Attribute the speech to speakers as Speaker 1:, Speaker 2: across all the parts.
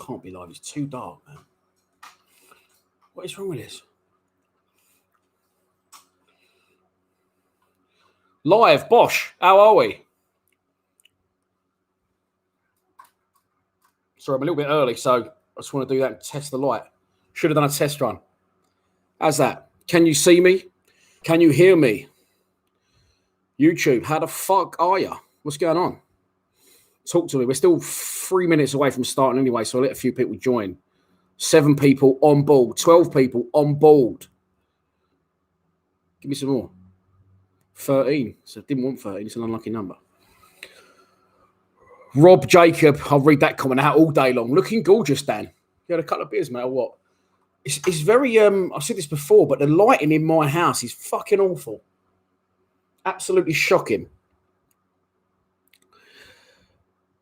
Speaker 1: Can't be live. It's too dark, man. What is wrong with this? Live, Bosch. How are we? Sorry, I'm a little bit early, so I just want to do that and test the light. Should have done a test run. How's that? Can you see me? Can you hear me? YouTube, how the fuck are you? What's going on? Talk to me. We're still 3 minutes away from starting anyway, so I'll let a few people join. 7 people on board. 12 people on board. Give me some more. 13. So I didn't want 13. It's an unlucky number. Rob Jacob. I'll read that comment out all day long. Looking gorgeous, Dan. You had a couple of beers, mate, or what? It's very, I've said this before, but the lighting in my house is fucking awful. Absolutely shocking.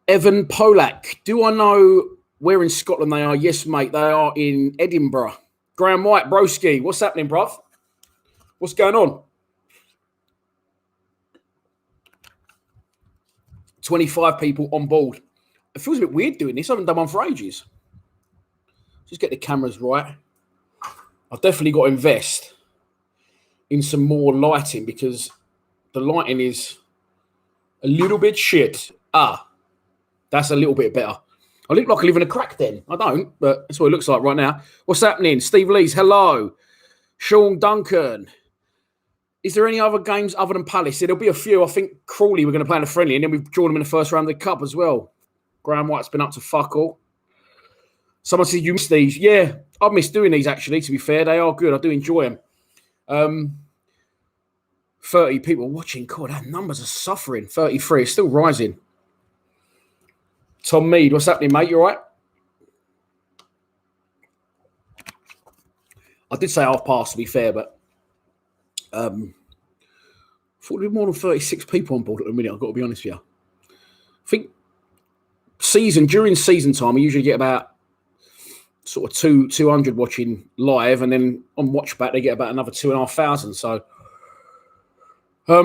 Speaker 1: Evan Polak. Do I know where in Scotland they are? Yes, mate. They are in Edinburgh. Graham White, broski. What's happening, bruv? What's going on? 25 people on board. It feels a bit weird doing this. I haven't done one for ages. Just get the cameras right. I've definitely got to invest in some more lighting because the lighting is a little bit shit. That's a little bit better. I look like I live in a crack den. I don't, but that's what it looks like right now. What's happening? Steve Lees, hello. Sean Duncan. Is there any other games other than Palace? There'll be a few. I think Crawley we're going to play in a friendly, and then we've drawn them in the first round of the Cup as well. Graham White's been up to fuck all. Someone said you missed these. Yeah, I've missed doing these, actually, to be fair. They are good. I do enjoy them. 30 people watching. God, that numbers are suffering. 33. It's still rising. Tom Mead, what's happening, mate? You all right? I did say half past, to be fair, but I thought there'd be more than 36 people on board at the minute, I've got to be honest with you. I think during season time, we usually get about sort of 200 watching live, and then on watch back, they get about another 2,500. So,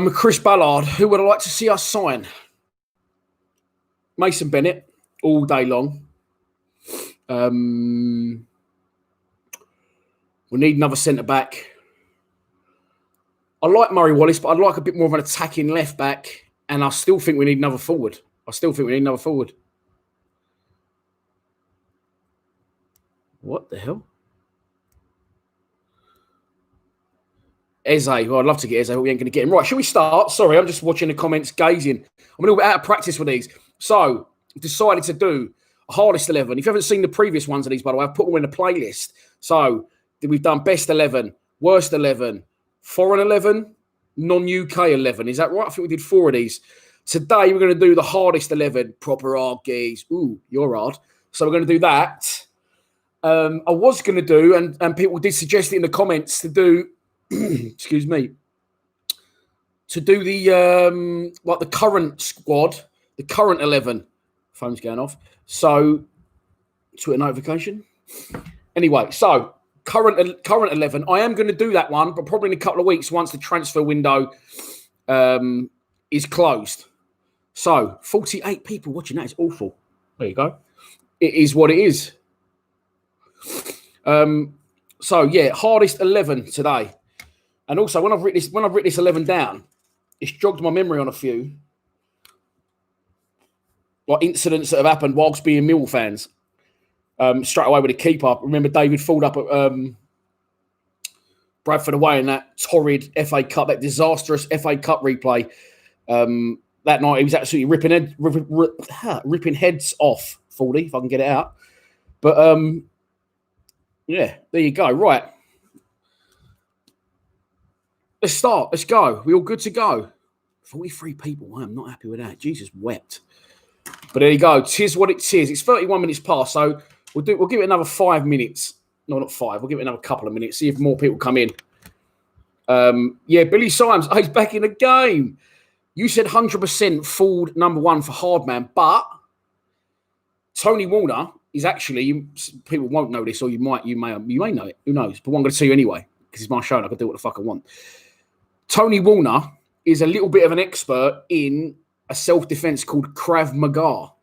Speaker 1: Chris Ballard, who would I like to see us sign? Mason Bennett, all day long. We need another centre-back. I like Murray Wallace, but I'd like a bit more of an attacking left-back, and I still think we need another forward. What the hell? Eze. Well, I'd love to get Eze, but we ain't going to get him. Right, shall we start? Sorry, I'm just watching the comments, gazing. I'm a little bit out of practice with these. So, decided to do a hardest 11. If you haven't seen the previous ones of these, by the way, I've put them in a playlist. So, we've done best 11, worst 11, foreign 11, non-UK 11. Is that right? I think we did 4 of these. Today, we're going to do the hardest 11, proper hard geese. Ooh, you're hard. So, we're going to do that. I was going to do, and people did suggest it in the comments to do, excuse me, to do the like the current squad, the current 11. Phone's going off. So, Twitter notification. Anyway, so current 11. I am going to do that one, but probably in a couple of weeks once the transfer window is closed. So, 48 people watching. That is awful. There you go. It is what it is. So yeah, hardest 11 today. And also when I've written this 11 down, it's jogged my memory on a few like incidents that have happened whilst being Millwall fans. Straight away with the keeper. Remember David Ford up at Bradford away in that torrid FA Cup, that disastrous FA Cup replay. That night he was absolutely ripping heads off, Fordy, if I can get it out. But yeah, there you go. Right. Let's start. Let's go. We all good to go? 43 people. I am not happy with that. Jesus wept. But there you go. Tis what it is. It's 31 minutes past, so we'll give it another 5 minutes. No, not 5. We'll give it another couple of minutes. See if more people come in. Yeah, Billy Symes. He's back in the game. You said 100% Ford #1 for Hardman, but Tony Warner is actually, people won't know this, or you may know it. Who knows? But I'm going to tell you anyway, because it's my show and I can do what the fuck I want. Tony Warner is a little bit of an expert in a self-defense called Krav Maga.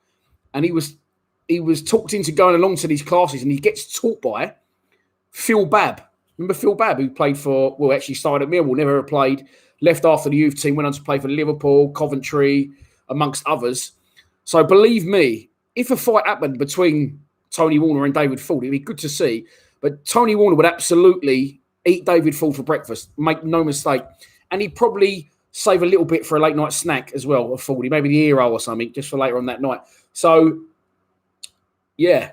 Speaker 1: And he was he was talked into going along to these classes, and he gets taught by Phil Babb. Remember Phil Babb, who played for, well, actually started at Millwall, never ever played, left after the youth team, went on to play for Liverpool, Coventry, amongst others. So believe me, if a fight happened between Tony Warner and David Ford, it'd be good to see. But Tony Warner would absolutely eat David Ford for breakfast, make no mistake. And he'd probably save a little bit for a late night snack as well, of Fordy, maybe the ear roll or something, just for later on that night. So, yeah.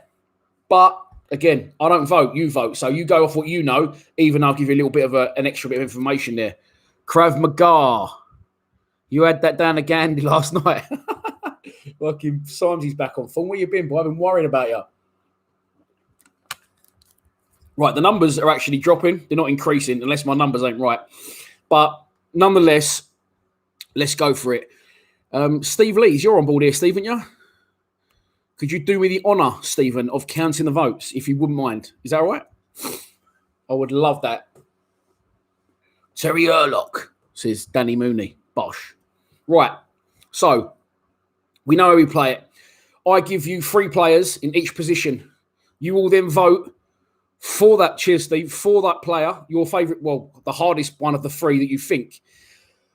Speaker 1: But again, I don't vote, you vote. So you go off what you know, even I'll give you a little bit of an extra bit of information there. Krav Maga. You had that down to Gandhi last night. Fucking Simonsy's back on form. Where you been, boy? I've been worrying about you. Right, the numbers are actually dropping. They're not increasing unless my numbers ain't right. But nonetheless, let's go for it. Steve Lees, you're on board here, Stephen, yeah? Could you do me the honour, Stephen, of counting the votes, if you wouldn't mind? Is that all right? I would love that. Terry Erlock, says Danny Mooney. Bosh. Right, so we know how we play it. I give you 3 players in each position. You will then vote for that, cheers, Steve, for that player, your favourite, well, the hardest one of the 3 that you think.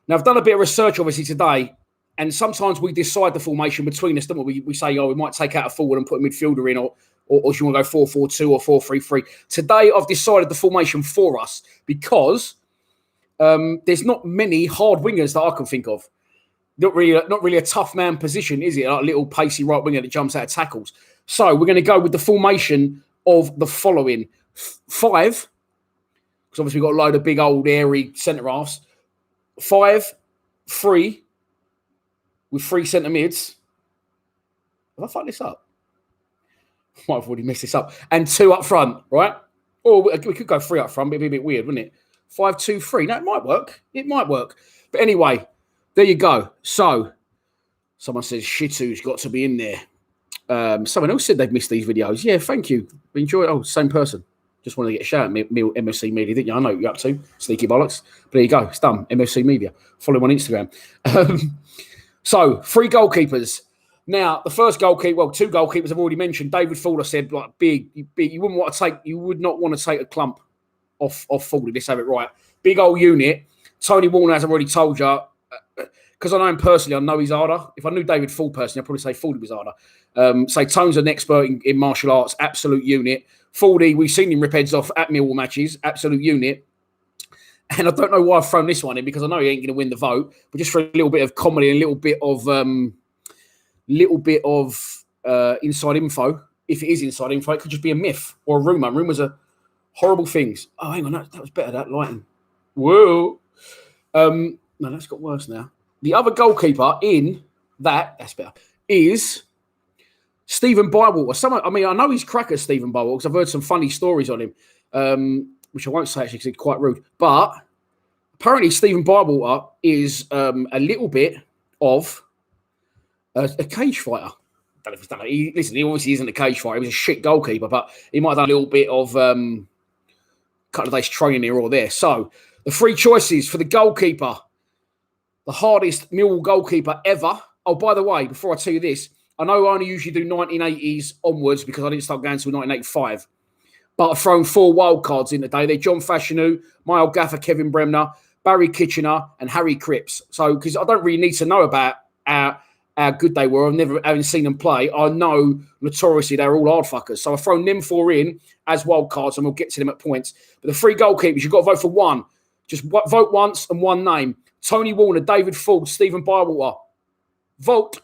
Speaker 1: Now, I've done a bit of research, obviously, today, and sometimes we decide the formation between us, don't we? We say, oh, we might take out a forward and put a midfielder in, or do you want to go 4-4-2 or 4-3-3? Today, I've decided the formation for us because there's not many hard wingers that I can think of. Not really a tough man position, is it? Like a little pacey right winger that jumps out of tackles. So we're going to go with the formation of the following 5, because obviously we've got a load of big old airy centre halves. 5-3 with 3 centre mids. Have I fucked this up? I might have already messed this up. And 2 up front, right? Or we could go 3 up front, but it'd be a bit weird, wouldn't it? 5-2-3. No, it might work. It might work. But anyway, there you go. So, someone says Shitu's got to be in there. Someone else said they've missed these videos. Yeah, thank you. Enjoy it. Oh, same person. Just wanted to get a shout out, MFC Media, didn't you? I know what you're up to. Sneaky bollocks. But there you go. It's done. MFC Media. Follow him on Instagram. So, 3 goalkeepers. Now, the first goalkeeper, well, 2 goalkeepers I've already mentioned. David Fuller said, like, big. You would not want to take a clump off Fuller. Let's have it right. Big old unit. Tony Warner, as I've already told you, because I know him personally, I know he's harder. If I knew David Full personally, I'd probably say Fordy was harder. Say Tone's an expert in martial arts, absolute unit. Fordy, we've seen him rip heads off at Millwall matches, absolute unit. And I don't know why I've thrown this one in, because I know he ain't going to win the vote, but just for a little bit of comedy and a little bit of inside info. If it is inside info, it could just be a myth or a rumour. Rumours are horrible things. Oh, hang on, that was better, that lighting. Whoa. No, that's got worse now. The other goalkeeper in that's better, is Stephen Bywater. I know he's cracker, Stephen Bywater, because I've heard some funny stories on him, which I won't say actually because it's quite rude. But apparently Stephen Bywater is a little bit of a cage fighter. I don't know if he's done it. Listen, he obviously isn't a cage fighter. He was a shit goalkeeper, but he might have done a little bit of couple of days training here or there. So the 3 choices for the goalkeeper. The hardest Millwall goalkeeper ever. Oh, by the way, before I tell you this, I know I only usually do 1980s onwards because I didn't start going until 1985. But I've thrown 4 wild cards in today. They're John Fashanu, my old gaffer Kevin Bremner, Barry Kitchener, and Harry Cripps. So, because I don't really need to know about how good they were, I've never having seen them play. I know notoriously they're all hard fuckers. So I've thrown them 4 in as wild cards, and we'll get to them at points. But the 3 goalkeepers, you've got to vote for 1. Just vote once and 1 name. Tony Warner, David Ford, Stephen Bywater. Vote.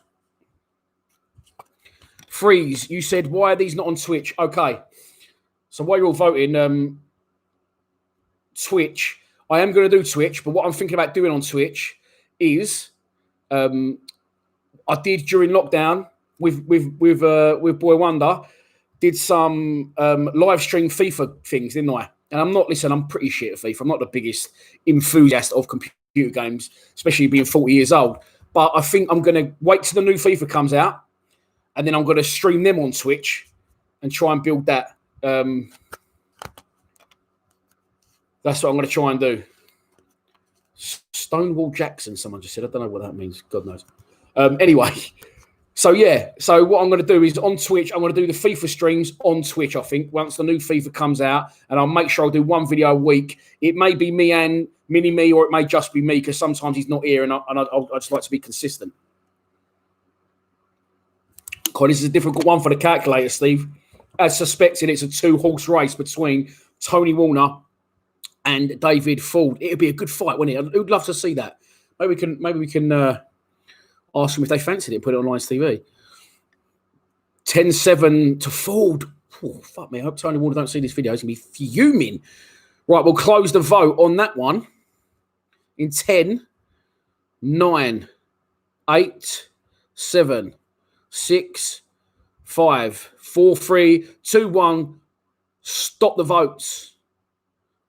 Speaker 1: Freeze. You said, why are these not on Twitch? Okay. So while you're all voting, Twitch. I am going to do Twitch, but what I'm thinking about doing on Twitch is I did during lockdown with Boy Wonder, did some live stream FIFA things, didn't I? And I'm pretty shit at FIFA. I'm not the biggest enthusiast of computer games, especially being 40 years old. But I think I'm going to wait till the new FIFA comes out, and then I'm going to stream them on Twitch and try and build that. That's what I'm going to try and do. Stonewall Jackson, someone just said. I don't know what that means. God knows. Anyway, So, yeah. So, what I'm going to do is on Twitch, I'm going to do the FIFA streams on Twitch, I think, once the new FIFA comes out. And I'll make sure I'll do one video a week. It may be me and Mini-Me, or it may just be me, because sometimes he's not here, and I just like to be consistent. God, this is a difficult one for the calculator, Steve. As suspected, it's a 2-horse race between Tony Warner and David Ford. It'd be a good fight, wouldn't it? Who'd love to see that? Maybe we can ask them if they fancied it and put it on Lions TV. 10-7 to Ford. Oh, fuck me. I hope Tony Warner don't see this video. He's going to be fuming. Right, we'll close the vote on that one in 10, 9, 8, 7, 6, 5, 4, 3, 2, 1. Stop the votes.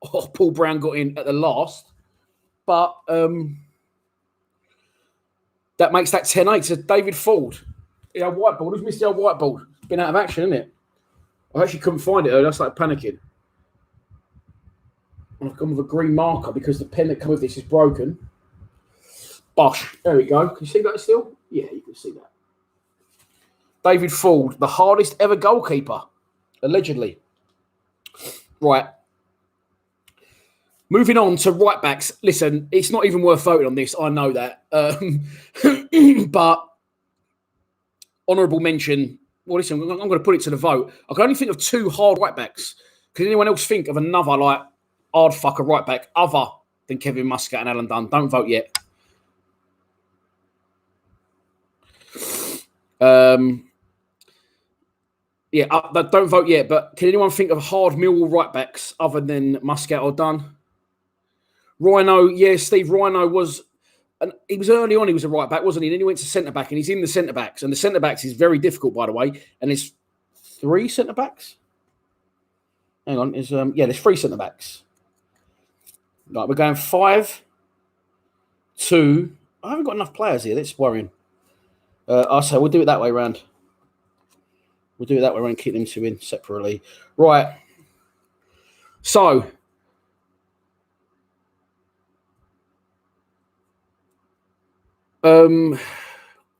Speaker 1: Oh, Paul Brown got in at the last. But that makes that 10-8 to David Ford. The old whiteboard. Who's missed the old whiteboard? It's been out of action, isn't it? I actually couldn't find it earlier. I started panicking. I've gone with a green marker because the pen that comes with this is broken. Bosh. There we go. Can you see that still? Yeah, you can see that. David Ford, the hardest ever goalkeeper, allegedly. Right. Moving on to right backs. Listen, it's not even worth voting on this. I know that. But honourable mention. Well, listen, I'm going to put it to the vote. I can only think of 2 hard right backs. Can anyone else think of another like hard fucker right back other than Kevin Muscat and Alan Dunn? Don't vote yet. Yeah, don't vote yet. But can anyone think of hard Millwall right backs other than Muscat or Dunn? Rhino, yeah, Steve Rhino was. And he was early on. He was a right back, wasn't he? And then he went to centre back, and he's in the centre backs. And the centre backs is very difficult, by the way. And there's 3 centre backs. Hang on, there's 3 centre backs. Right, we're going 5, 2. I haven't got enough players here. That's worrying. I'll say we'll do it that way round. We'll do it that way around and keep them 2 in separately. Right. So.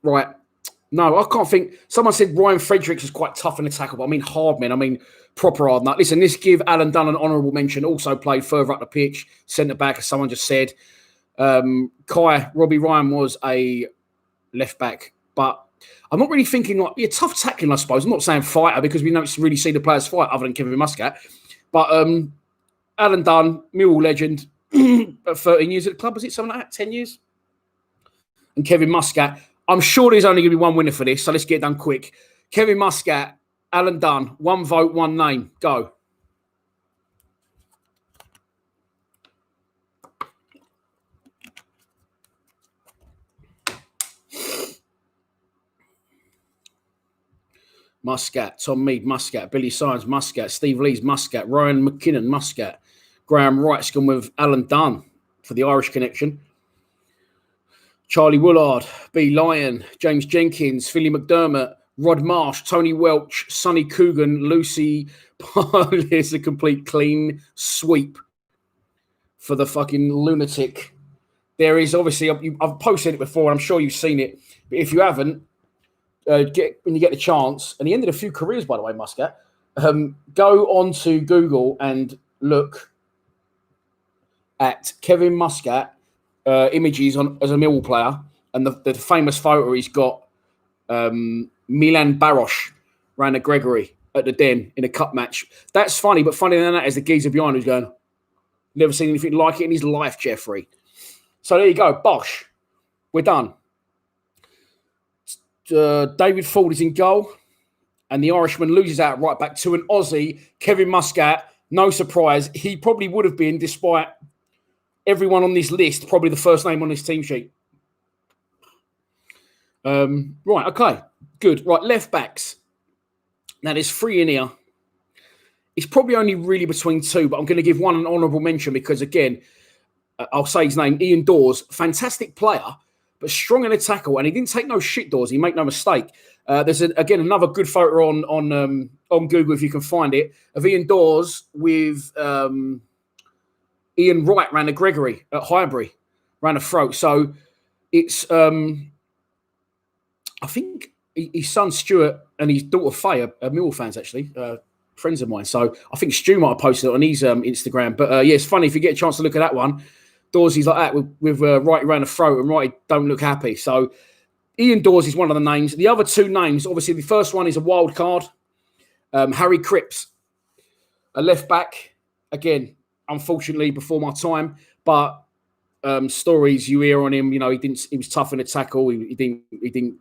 Speaker 1: Right. No, I can't think. Someone said Ryan Fredericks is quite tough in the tackle, but I mean hard men. I mean proper hard nut. Listen, this give Alan Dunn an honourable mention. Also played further up the pitch, centre back, as someone just said. Robbie Ryan was a left back, but I'm not really thinking like tough tackling, I suppose. I'm not saying fighter because we don't really see the players fight other than Kevin Muscat. But Alan Dunn, Millwall legend, 13 years at the club, was it something like that? 10 years? And Kevin Muscat. I'm sure there's only going to be one winner for this, so let's get it done quick. Kevin Muscat, Alan Dunn, 1 vote, 1 name. Go. Muscat, Tom Mead, Muscat, Billy Symes, Muscat, Steve Lees, Muscat, Ryan McKinnon, Muscat, Graham Wright's gone with Alan Dunn for the Irish connection. Charlie Woolard, B. Lyon, James Jenkins, Philly McDermott, Rod Marsh, Tony Welch, Sonny Coogan, Lucy Parley's a complete clean sweep for the fucking lunatic. There is obviously, I've posted it before, and I'm sure you've seen it, but if you haven't, when you get the chance, and he ended a few careers, by the way, Muscat, go onto Google and look at Kevin Muscat images as a Millwall player, and the famous photo he's got Milan Baros ran a Gregory at the Den in a cup match. That's funny, but funnier than that is the geezer behind who's going, never seen anything like it in his life, Jeffrey. So there you go, Bosh. We're done. David Ford is in goal, and the Irishman loses out right back to an Aussie, Kevin Muscat. No surprise, he probably would have been, despite everyone on this list, probably the first name on this team sheet. Right, okay, good. Right, left backs. Now, there's 3 in here. It's probably only really between 2, but I'm going to give one an honourable mention because, again, I'll say his name, Ian Dawes, fantastic player, but strong in a tackle, and he didn't take no shit, Dawes. He made no mistake. There's, again, another good photo on Google, if you can find it, of Ian Dawes with Ian Wright ran a Gregory at Highbury, ran a throat. So it's, I think his son Stuart and his daughter Faye are Millwall fans, actually, friends of mine. So I think Stu might have posted it on his Instagram. But yeah, it's funny if you get a chance to look at that one. Dorsey's like that with right around the throat and right don't look happy. So Ian Dorsey's one of the names. The other two names, obviously, the first one is a wild card. Harry Cripps, a left back. Again, unfortunately, before my time, but stories you hear on him, you know, he was tough in the tackle. He didn't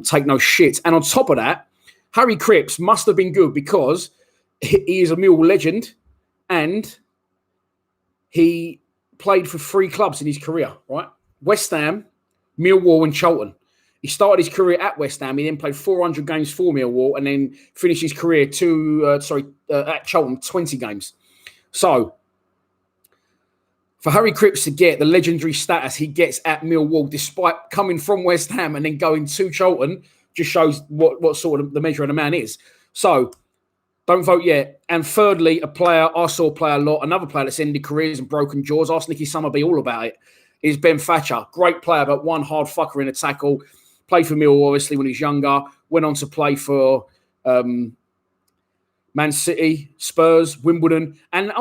Speaker 1: take no shit. And on top of that, Harry Cripps must have been good because he is a Millwall legend and he played for 3 clubs in his career, right? West Ham, Millwall and Charlton. He started his career at West Ham. He then played 400 games for Millwall and then finished his career at Charlton, 20 games. So, for Harry Cripps to get the legendary status he gets at Millwall, despite coming from West Ham and then going to Charlton, just shows what sort of the measure of the man is. So, don't vote yet. And thirdly, a player I saw play a lot, another player that's ended careers and broken jaws, ask Nicky Summerby all about it, is Ben Thatcher. Great player, but one hard fucker in a tackle. Played for Millwall, obviously, when he was younger. Went on to play for Man City, Spurs, Wimbledon. And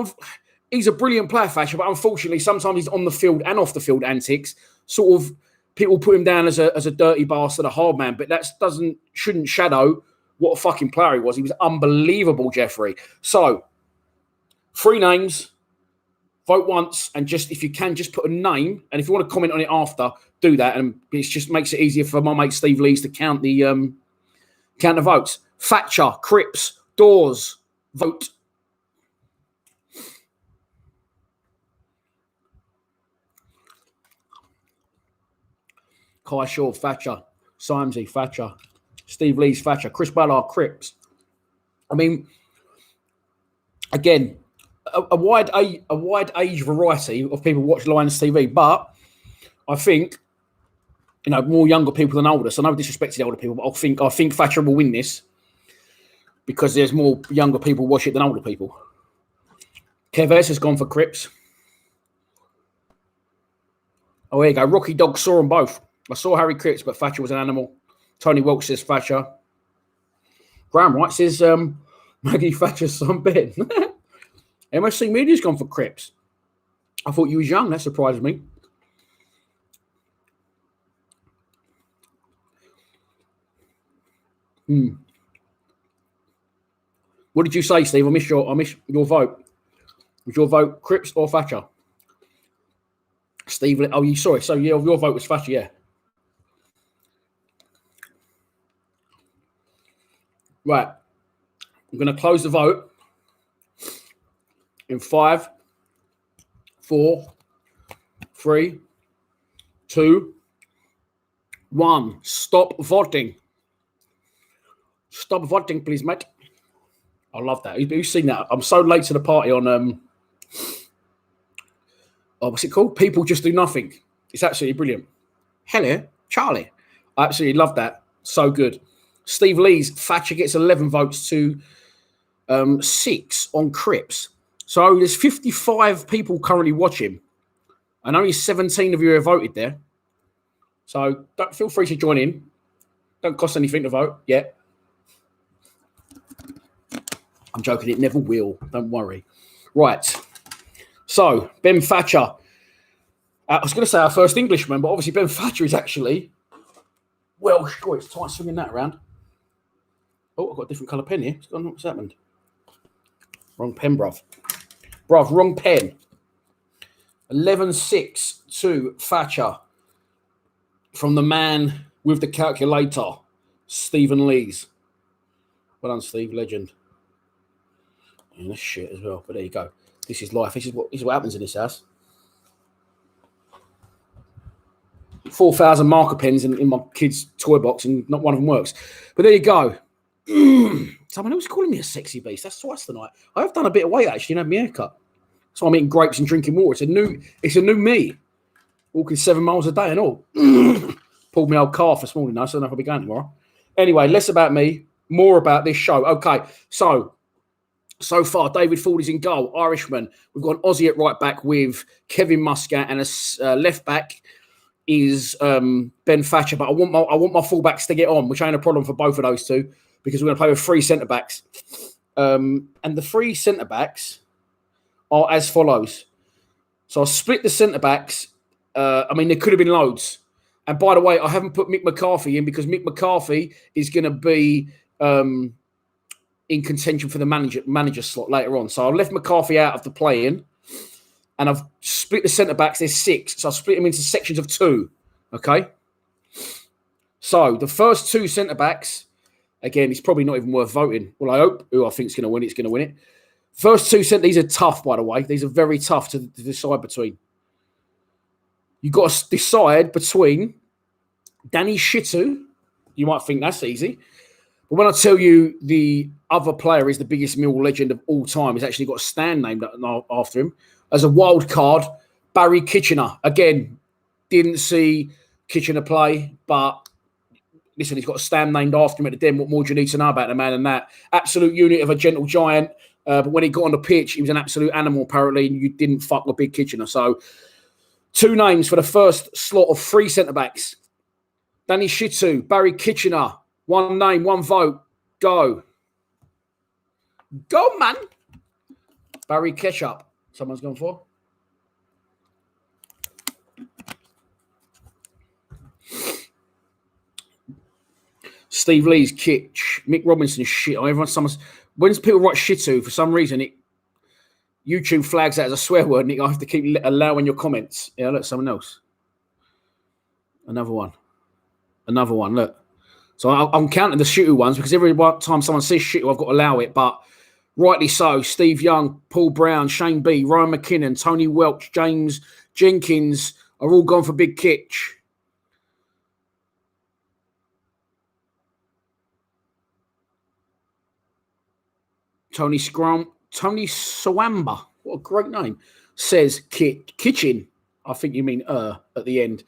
Speaker 1: he's a brilliant player, Thatcher, but unfortunately, sometimes he's on the field and off the field antics. Sort of, people put him down as a dirty bastard, a hard man, but that shouldn't shadow what a fucking player he was. He was unbelievable, Jeffrey. So, 3 names, vote once, and just if you can, just put a name. And if you want to comment on it after, do that. And it just makes it easier for my mate Steve Lees to count the votes. Thatcher, Cripps, Dawes, vote. Kai Shaw, Thatcher. Simesy, Thatcher. Steve Lees, Thatcher. Chris Ballard, Cripps. I mean, again, a wide age variety of people watch Lions TV, but I think, you know, more younger people than older. So no disrespect to the older people, but I think Thatcher will win this because there's more younger people watch it than older people. Kev S has gone for Cripps. Oh, here you go. Rocky Dog saw them both. I saw Harry Cripps, but Thatcher was an animal. Tony Welch says Thatcher. Graham Wright says Maggie Thatcher's son Ben. MSC Media's gone for Cripps. I thought you was young. That surprised me. What did you say, Steve? I missed your vote. Was your vote Cripps or Thatcher? Steve, oh, you sorry. So your vote was Thatcher, yeah. Right. I'm going to close the vote in 5, 4, 3, 2, 1. Stop voting. Stop voting, please, mate. I love that. Who's seen that? I'm so late to the party on what's it called? People Just Do Nothing. It's absolutely brilliant. Hello, Charlie. I absolutely love that. So good. Steve Lees, Thatcher gets 11 votes to 6 on Cripps. So there's 55 people currently watching. And only 17 of you have voted there. So feel free to join in. Don't cost anything to vote yet. I'm joking, it never will. Don't worry. Right. So, Ben Thatcher. I was going to say our first Englishman, but obviously Ben Thatcher is actually Welsh. Oh, it's tight swinging that around. Oh, I've got a different colour pen here. What's happened? Wrong pen, bruv. Bruv, wrong pen. 11-6 to Thatcher from the man with the calculator, Stephen Lees. Well done, Steve. Legend. And that's shit as well. But there you go. This is life. This is what happens in this house. 4,000 marker pens in my kid's toy box and not one of them works. But there you go. Someone else calling me a sexy beast. That's twice tonight. I have done a bit of weight actually and had my hair cut. So I'm eating grapes and drinking water. It's a new me. Walking 7 miles a day and all. Pulled my old calf this morning, though, so I don't know if I'll be going tomorrow. Anyway, less about me, more about this show. Okay, so far, David Ford is in goal, Irishman. We've got an Aussie at right back with Kevin Muscat and a left back, is Ben Thatcher, but I want my fullbacks to get on, which ain't a problem for both of those two because we're going to play with 3 centre backs, and the 3 centre backs are as follows. So I'll split the centre backs. I mean, there could have been loads. And by the way, I haven't put Mick McCarthy in because Mick McCarthy is going to be in contention for the manager slot later on. So I left McCarthy out of the play-in, and I've split the centre backs. There's 6, so I've split them into sections of 2. Okay. So the first 2 centre backs, again, it's probably not even worth voting. Well, I hope who I think is going to win it's going to win it. First 2 centre, these are tough, by the way. These are very tough to decide between. You've got to decide between Danny Shitu. You might think that's easy. But when I tell you the other player is the biggest Millwall legend of all time, he's actually got a stand named after him. As a wild card, Barry Kitchener. Again, didn't see Kitchener play, but listen, he's got a stand named after him at the Den. What more do you need to know about the man than that? Absolute unit of a gentle giant. But when he got on the pitch, he was an absolute animal, apparently, and you didn't fuck with Big Kitchener. So 2 names for the first slot of 3 centre-backs. Danny Shitu, Barry Kitchener. 1 name, 1 vote. Go. Go, man. Barry Ketchup. Someone's gone for. Steve Lee's kitch. Mick Robinson's shit. When people write shitu, for some reason, YouTube flags that as a swear word, and I have to keep allowing your comments. Yeah, look, someone else. Another one. Look. So I'm counting the shitu ones because every time someone says shitu, I've got to allow it. But rightly so. Steve Young, Paul Brown, Shane B, Ryan McKinnon, Tony Welch, James Jenkins are all gone for Big Kitch. Tony Swamba, what a great name, says kitchen. I think you mean at the end.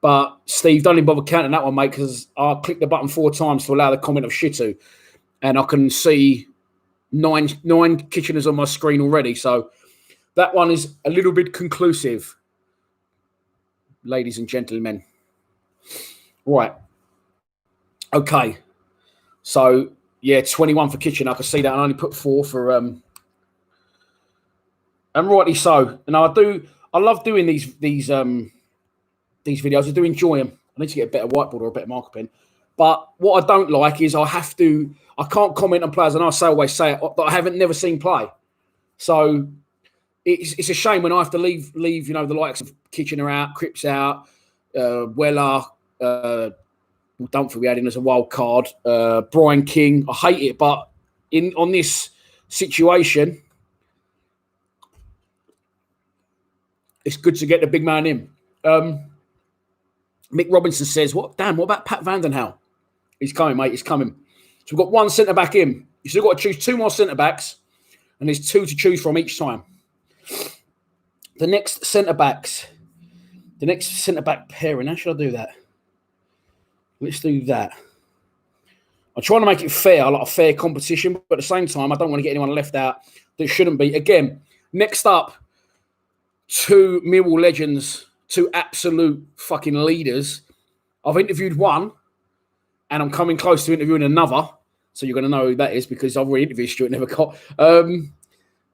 Speaker 1: But Steve, don't even bother counting that one, mate, because I clicked the button 4 times to allow the comment of shitu, and I can see nine Kitcheners on my screen already. So that one is a little bit conclusive, ladies and gentlemen. Right. Okay. So, yeah, 21 for Kitchen. I can see that. I only put 4 for... and rightly so. And I love doing these videos. I do enjoy them. I need to get a better whiteboard or a better marker pen. But what I don't like is I can't comment on players, and I always say it, that I haven't never seen play. So it's a shame when I have to leave the likes of Kitchener out, Cripps out, Weller, Dunphy we had in as a wild card, Brian King. I hate it, but on this situation, it's good to get the big man in. Mick Robinson says, what about Pat Vandenhauw? He's coming, mate. He's coming. So we've got 1 centre-back in. You've still got to choose 2 more centre-backs, and there's 2 to choose from each time. The next centre-back pairing. How should I do that? Let's do that. I'm trying to make it fair, like a fair competition, but at the same time, I don't want to get anyone left out that shouldn't be. Again, next up, 2 Millwall legends, 2 absolute fucking leaders. I've interviewed one, and I'm coming close to interviewing another. So you're going to know who that is because I've already interviewed Stuart Nevercott.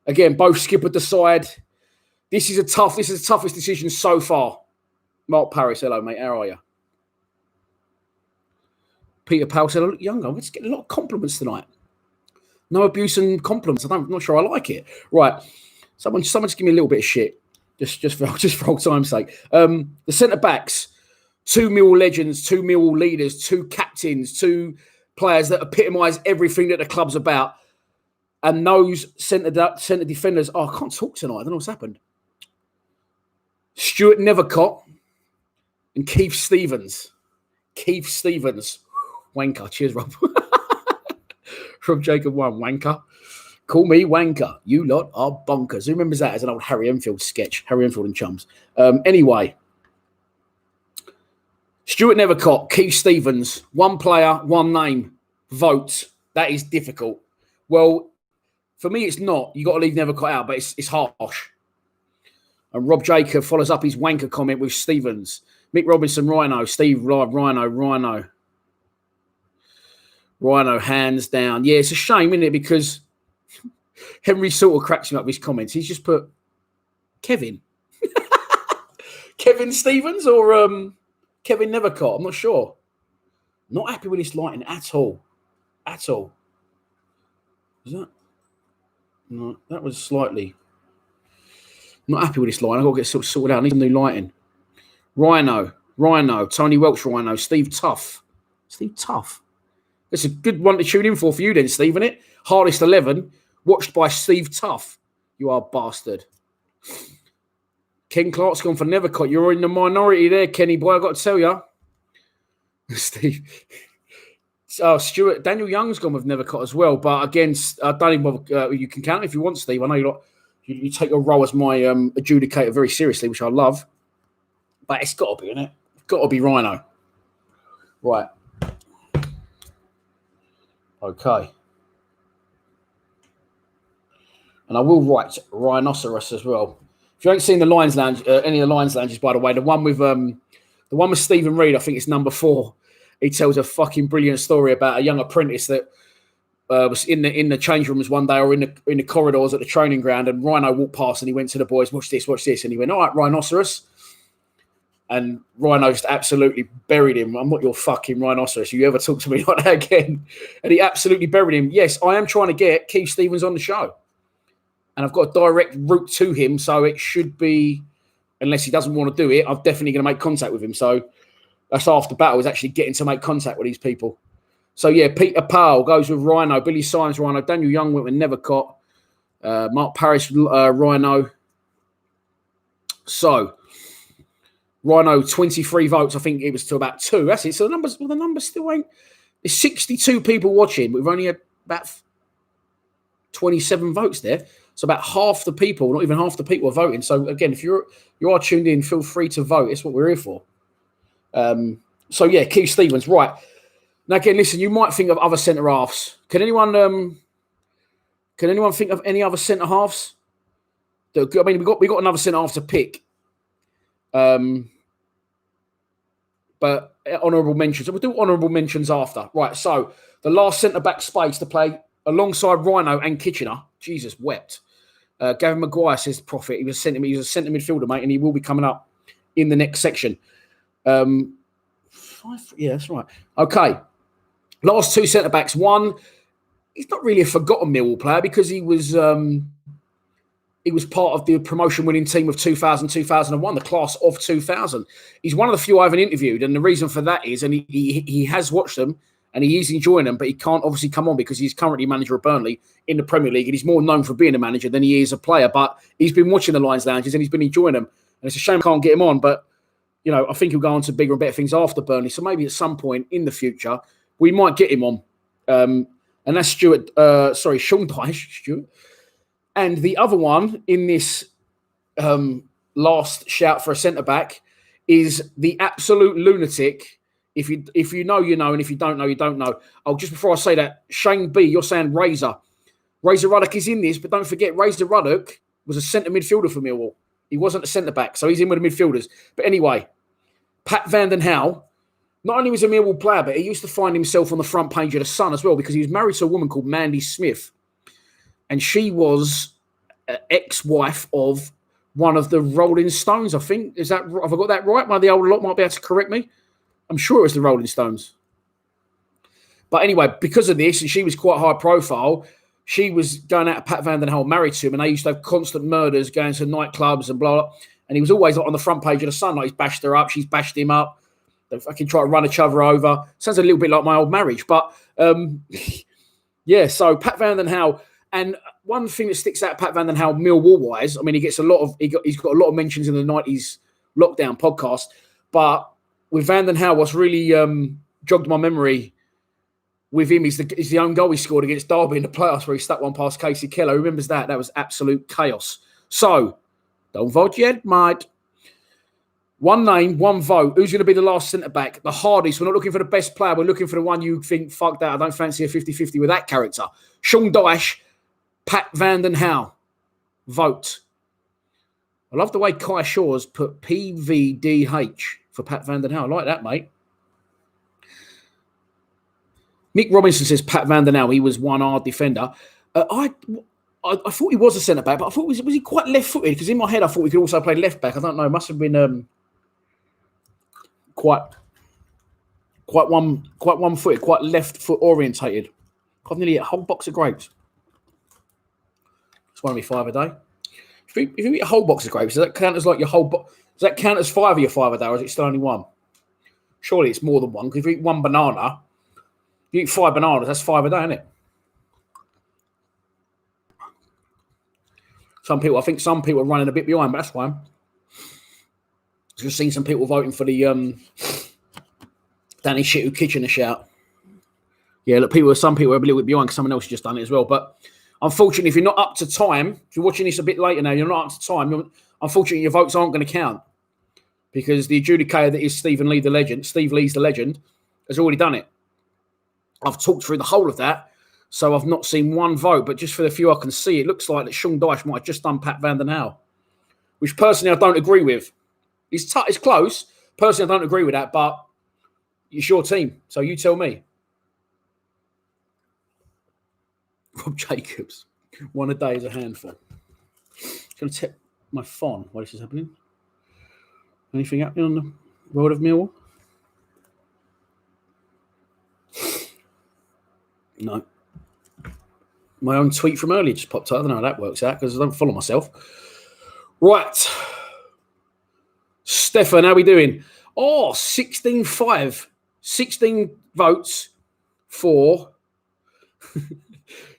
Speaker 1: Again, both skippered the side. This is the toughest decision so far. Mark Paris, hello, mate. How are you? Peter Powell said, I look younger. We're just getting a lot of compliments tonight. No abuse and compliments. I'm not sure I like it. Right. Someone just give me a little bit of shit. Just for old time's sake. The centre-backs, 2 Millwall legends, 2 Millwall leaders, 2 captains, 2 players that epitomise everything that the club's about. And those centre defenders, I can't talk tonight. I don't know what's happened. Stuart Nevercott and Keith Stevens. Wanker. Cheers, Rob. From Jacob 1. Wanker. Call me Wanker. You lot are bonkers. Who remembers that as an old Harry Enfield sketch? Harry Enfield and Chums. Anyway. Stuart Nevercott, Keith Stevens. 1 player, 1 name. Vote. That is difficult. Well, for me, it's not. You got to leave Nevercott out, but it's harsh. And Rob Jacob follows up his wanker comment with Stevens. Mick Robinson, Rhino. Steve Live, Rhino, hands down. Yeah, it's a shame, isn't it? Because Henry sort of cracks me up with his comments. He's just put Kevin. Kevin Stevens or Kevin Nevercott. I'm not sure. Not happy with this lighting at all. At all. Is that? No, that was slightly. Not happy with this lighting. I've got to get sorted out. I need some new lighting. Rhino. Tony Welch, Rhino. Steve Tough. It's a good one to tune in for you then, Steve, isn't it? Hardest 11, watched by Steve Tough. You are a bastard. Ken Clark's gone for Nevercott. You're in the minority there, Kenny boy. I've got to tell you. Steve. Stuart. Daniel Young's gone with Nevercott as well. But again, I don't even bother. You can count if you want, Steve. I know you take your role as my adjudicator very seriously, which I love. But it's got to be, isn't it? It's got to be Rhino. Right. Okay. And I will write Rhinoceros as well. If you haven't seen the Lions Lounge, any of the Lions Lounges, by the way, the one with Stephen Reed, I think it's number 4. He tells a fucking brilliant story about a young apprentice that was in the change rooms one day or in the corridors at the training ground, and Rhino walked past and he went to the boys, watch this, and he went, all right, Rhinoceros. And Rhino just absolutely buried him. I'm not your fucking Rhinoceros. You ever talk to me like that again? And he absolutely buried him. Yes, I am trying to get Keith Stevens on the show. And I've got a direct route to him, so it should be, unless he doesn't want to do it, I'm definitely going to make contact with him. So that's half the battle, is actually getting to make contact with these people. So, yeah, Peter Powell goes with Rhino. Billy Symes, Rhino. Daniel Young went with Nevercott. Mark Parrish, Rhino. So, Rhino, 23 votes. I think it was to about 2. That's it. So the numbers still ain't. There's 62 people watching. We've only had about 27 votes there. So about half the people, not even half the people, are voting. So again, if you are tuned in, feel free to vote. It's what we're here for. So yeah, Keith Stevens, right. Now again, listen, you might think of other centre halves. Can anyone think of any other centre halves? I mean, we got another centre half to pick. But honourable mentions. We'll do honourable mentions after. Right, so the last centre-back space to play alongside Rhino and Kitchener. Jesus wept. Gavin Maguire says Prophet. He was a centre midfielder, mate, and he will be coming up in the next section. Yeah, that's right. Okay. Last 2 centre-backs. One, he's not really a forgotten Millwall player because he was part of the promotion-winning team of 2000, 2001, the class of 2000. He's one of the few I haven't interviewed, and the reason for that is, and he has watched them, and he is enjoying them, but he can't obviously come on because he's currently manager of Burnley in the Premier League, and he's more known for being a manager than he is a player, but he's been watching the Lions Lounges, and he's been enjoying them, and it's a shame I can't get him on, but, you know, I think he'll go on to bigger and better things after Burnley, so maybe at some point in the future, we might get him on. And that's Sean Dyche, Stuart. And the other one in this last shout for a centre-back is the absolute lunatic. If you know, you know, and if you don't know, you don't know. Oh, just before I say that, Shane B, you're saying Razor. Razor Ruddock is in this, but don't forget, Razor Ruddock was a centre midfielder for Millwall. He wasn't a centre-back, so he's in with the midfielders. But anyway, Pat Van Den Hauwe, not only was a Millwall player, but he used to find himself on the front page of The Sun as well because he was married to a woman called Mandy Smith. And she was an ex-wife of one of the Rolling Stones, I think. Have I got that right? One of the old lot might be able to correct me. I'm sure it was the Rolling Stones. But anyway, because of this, and she was quite high profile, she was going out to Pat Van Den Hauwe, married to him, and they used to have constant murders, going to nightclubs and blah, blah. And he was always on the front page of The Sun. Like, he's bashed her up, she's bashed him up. They fucking try to run each other over. Sounds a little bit like my old marriage. But, yeah, so Pat Van Den Hauwe. And one thing that sticks out, Pat Van Den Hauwe, Millwall-wise, I mean, he's got a lot of mentions in the 90s lockdown podcast. But with Van Den Hauwe, what's really jogged my memory with him is the own goal he scored against Derby in the playoffs where he stuck one past Casey Keller. Who remembers that? That was absolute chaos. So, don't vote yet, mate. One name, one vote. Who's going to be the last centre-back? The hardest. We're not looking for the best player. We're looking for the one you think, fuck that, I don't fancy a 50-50 with that character. Sean Dyche, Pat Van Den Hauwe. Vote. I love the way Kai Shaw's put PVDH for Pat Van Den Hal. I like that, mate. Mick Robinson says Pat Van Den Hal, he was one hard defender. I thought he was a centre back, but I thought was he quite left footed? Because in my head I thought he could also play left back. I don't know. It must have been quite one footed, quite left foot orientated. I've nearly ate a whole box of grapes. It's one of me 5 a day. If you eat a whole box of grapes, does that count as like your whole box? Does that count as 5 of your 5 a day, or is it still only one? Surely it's more than one. Because if you eat one banana, you eat 5 bananas. That's 5 a day, isn't it? I think some people are running a bit behind, but that's fine. I've just seen some people voting for the Danny Shittu Kitchener shout. Yeah, look, some people are a little bit behind because someone else has just done it as well. But unfortunately, if you're not up to time, if you're watching this a bit later now, you're not up to time. Unfortunately, your votes aren't going to count because the adjudicator that is Steve Lee's the legend, has already done it. I've talked through the whole of that, so I've not seen one vote. But just for the few I can see, it looks like that Sean Dyche might have just done Pat Van Den Hal, which personally I don't agree with. It's close. Personally, I don't agree with that, but it's your team, so you tell me. Rob Jacobs, one a day is a handful. I'm going to tip my phone while this is happening. Anything happening on the world of Millwall? No. My own tweet from earlier just popped up. I don't know how that works out because I don't follow myself. Right. Stefan, how we doing? Oh, 16-5. 16 votes for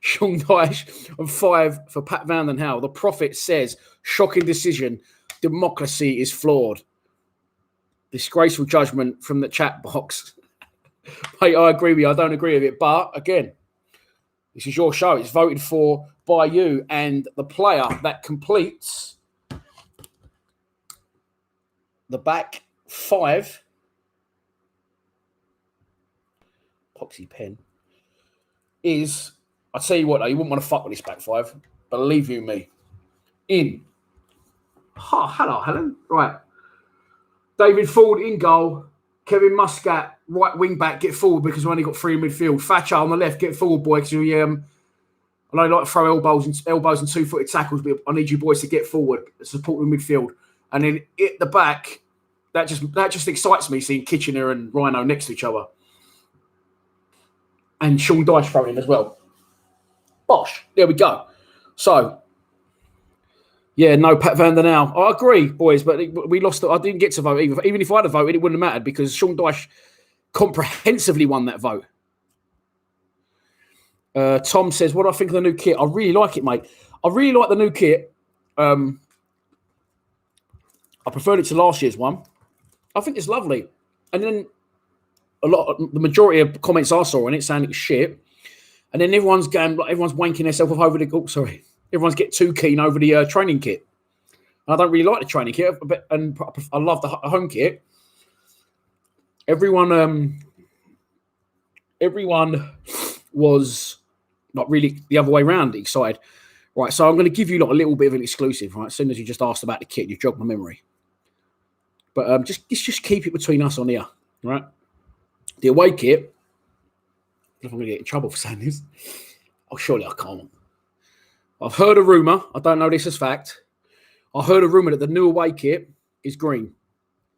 Speaker 1: Sean Dyche and 5 for Pat Van Den Hal. The Prophet says, shocking decision. Democracy is flawed. Disgraceful judgment from the chat box. Mate, I agree with you. I don't agree with it. But again, this is your show. It's voted for by you. And the player that completes the back 5, epoxy pen, is, I tell you what, though, you wouldn't want to fuck with this back 5. Believe you me. Hello, Helen. Right. David Ford in goal. Kevin Muscat, right wing back, get forward because we only got 3 in midfield. Thatcher on the left, get forward, boy, because we I know you like to throw elbows and 2-footed tackles, but I need you boys to get forward, support the midfield. And then at the back, that just excites me seeing Kitchener and Rhino next to each other. And Sean Dyche thrown in as well. Bosh, there we go. So, yeah, no Pat Van Den Hal. I agree, boys, but we lost. I didn't get to vote either. Even if I had voted, it wouldn't have mattered because Sean Dyche comprehensively won that vote. Tom says, what do I think of the new kit? I really like it, mate. I really like the new kit. I preferred it to last year's one. I think it's lovely. And then the majority of comments I saw on it saying it's shit. And then everyone's wanking themselves off over the... Oh, sorry. Everyone's getting too keen over the training kit. And I don't really like the training kit, and I love the home kit. Everyone was not really the other way around excited. Right, so I'm going to give you a little bit of an exclusive, right? As soon as you just asked about the kit, you've jogged my memory. But just keep it between us on here, right? The away kit, I don't know if I'm going to get in trouble for saying this. Oh, surely I can't. I've heard a rumour. I don't know this as fact. I heard a rumour that the new away kit is green.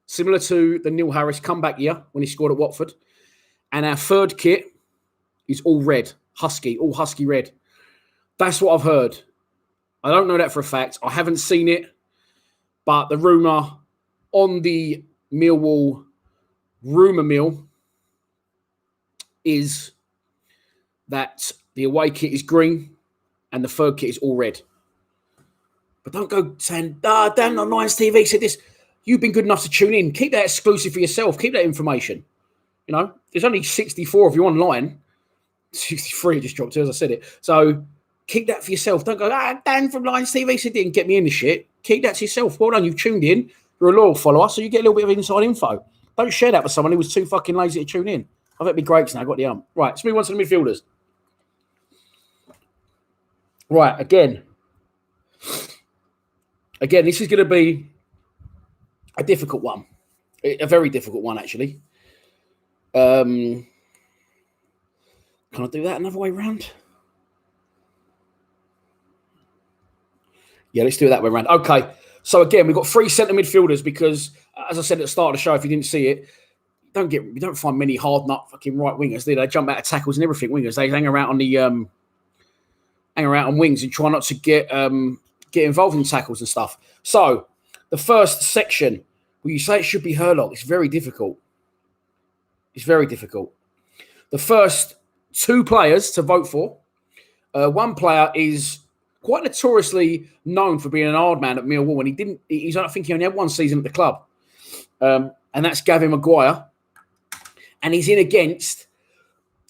Speaker 1: Similar to the Neil Harris comeback year when he scored at Watford. And our third kit is all red. All husky red. That's what I've heard. I don't know that for a fact. I haven't seen it. But the rumour on the Millwall rumour mill is that the away kit is green and the third kit is all red. But don't go saying, Dan on Lions TV said this. You've been good enough to tune in. Keep that exclusive for yourself. Keep that information. You know, there's only 64 of you online. 63 just dropped, as I said it. So keep that for yourself. Don't go, Dan from Lions TV said didn't get me in the shit. Keep that to yourself. Well done, you've tuned in. You're a loyal follower, so you get a little bit of inside info. Don't share that with someone who was too fucking lazy to tune in. I bet it'd be great now. I got the ump. Right, let's move on to the midfielders. Right, again, this is going to be a difficult one. A very difficult one, actually. Can I do that another way round? Yeah, let's do it that way around. Okay. So again, we've got 3 centre midfielders because, as I said at the start of the show, if you didn't see it, we don't find many hard nut fucking right wingers. They jump out of tackles and everything. Wingers, they hang around on the hang around on wings and try not to get involved in tackles and stuff. So the first section, well, you say it should be Herlock. It's very difficult. It's very difficult. The first 2 players to vote for. One player is quite notoriously known for being an hard man at Millwall, and I think he only had 1 season at the club, and that's Gavin Maguire. And he's in against.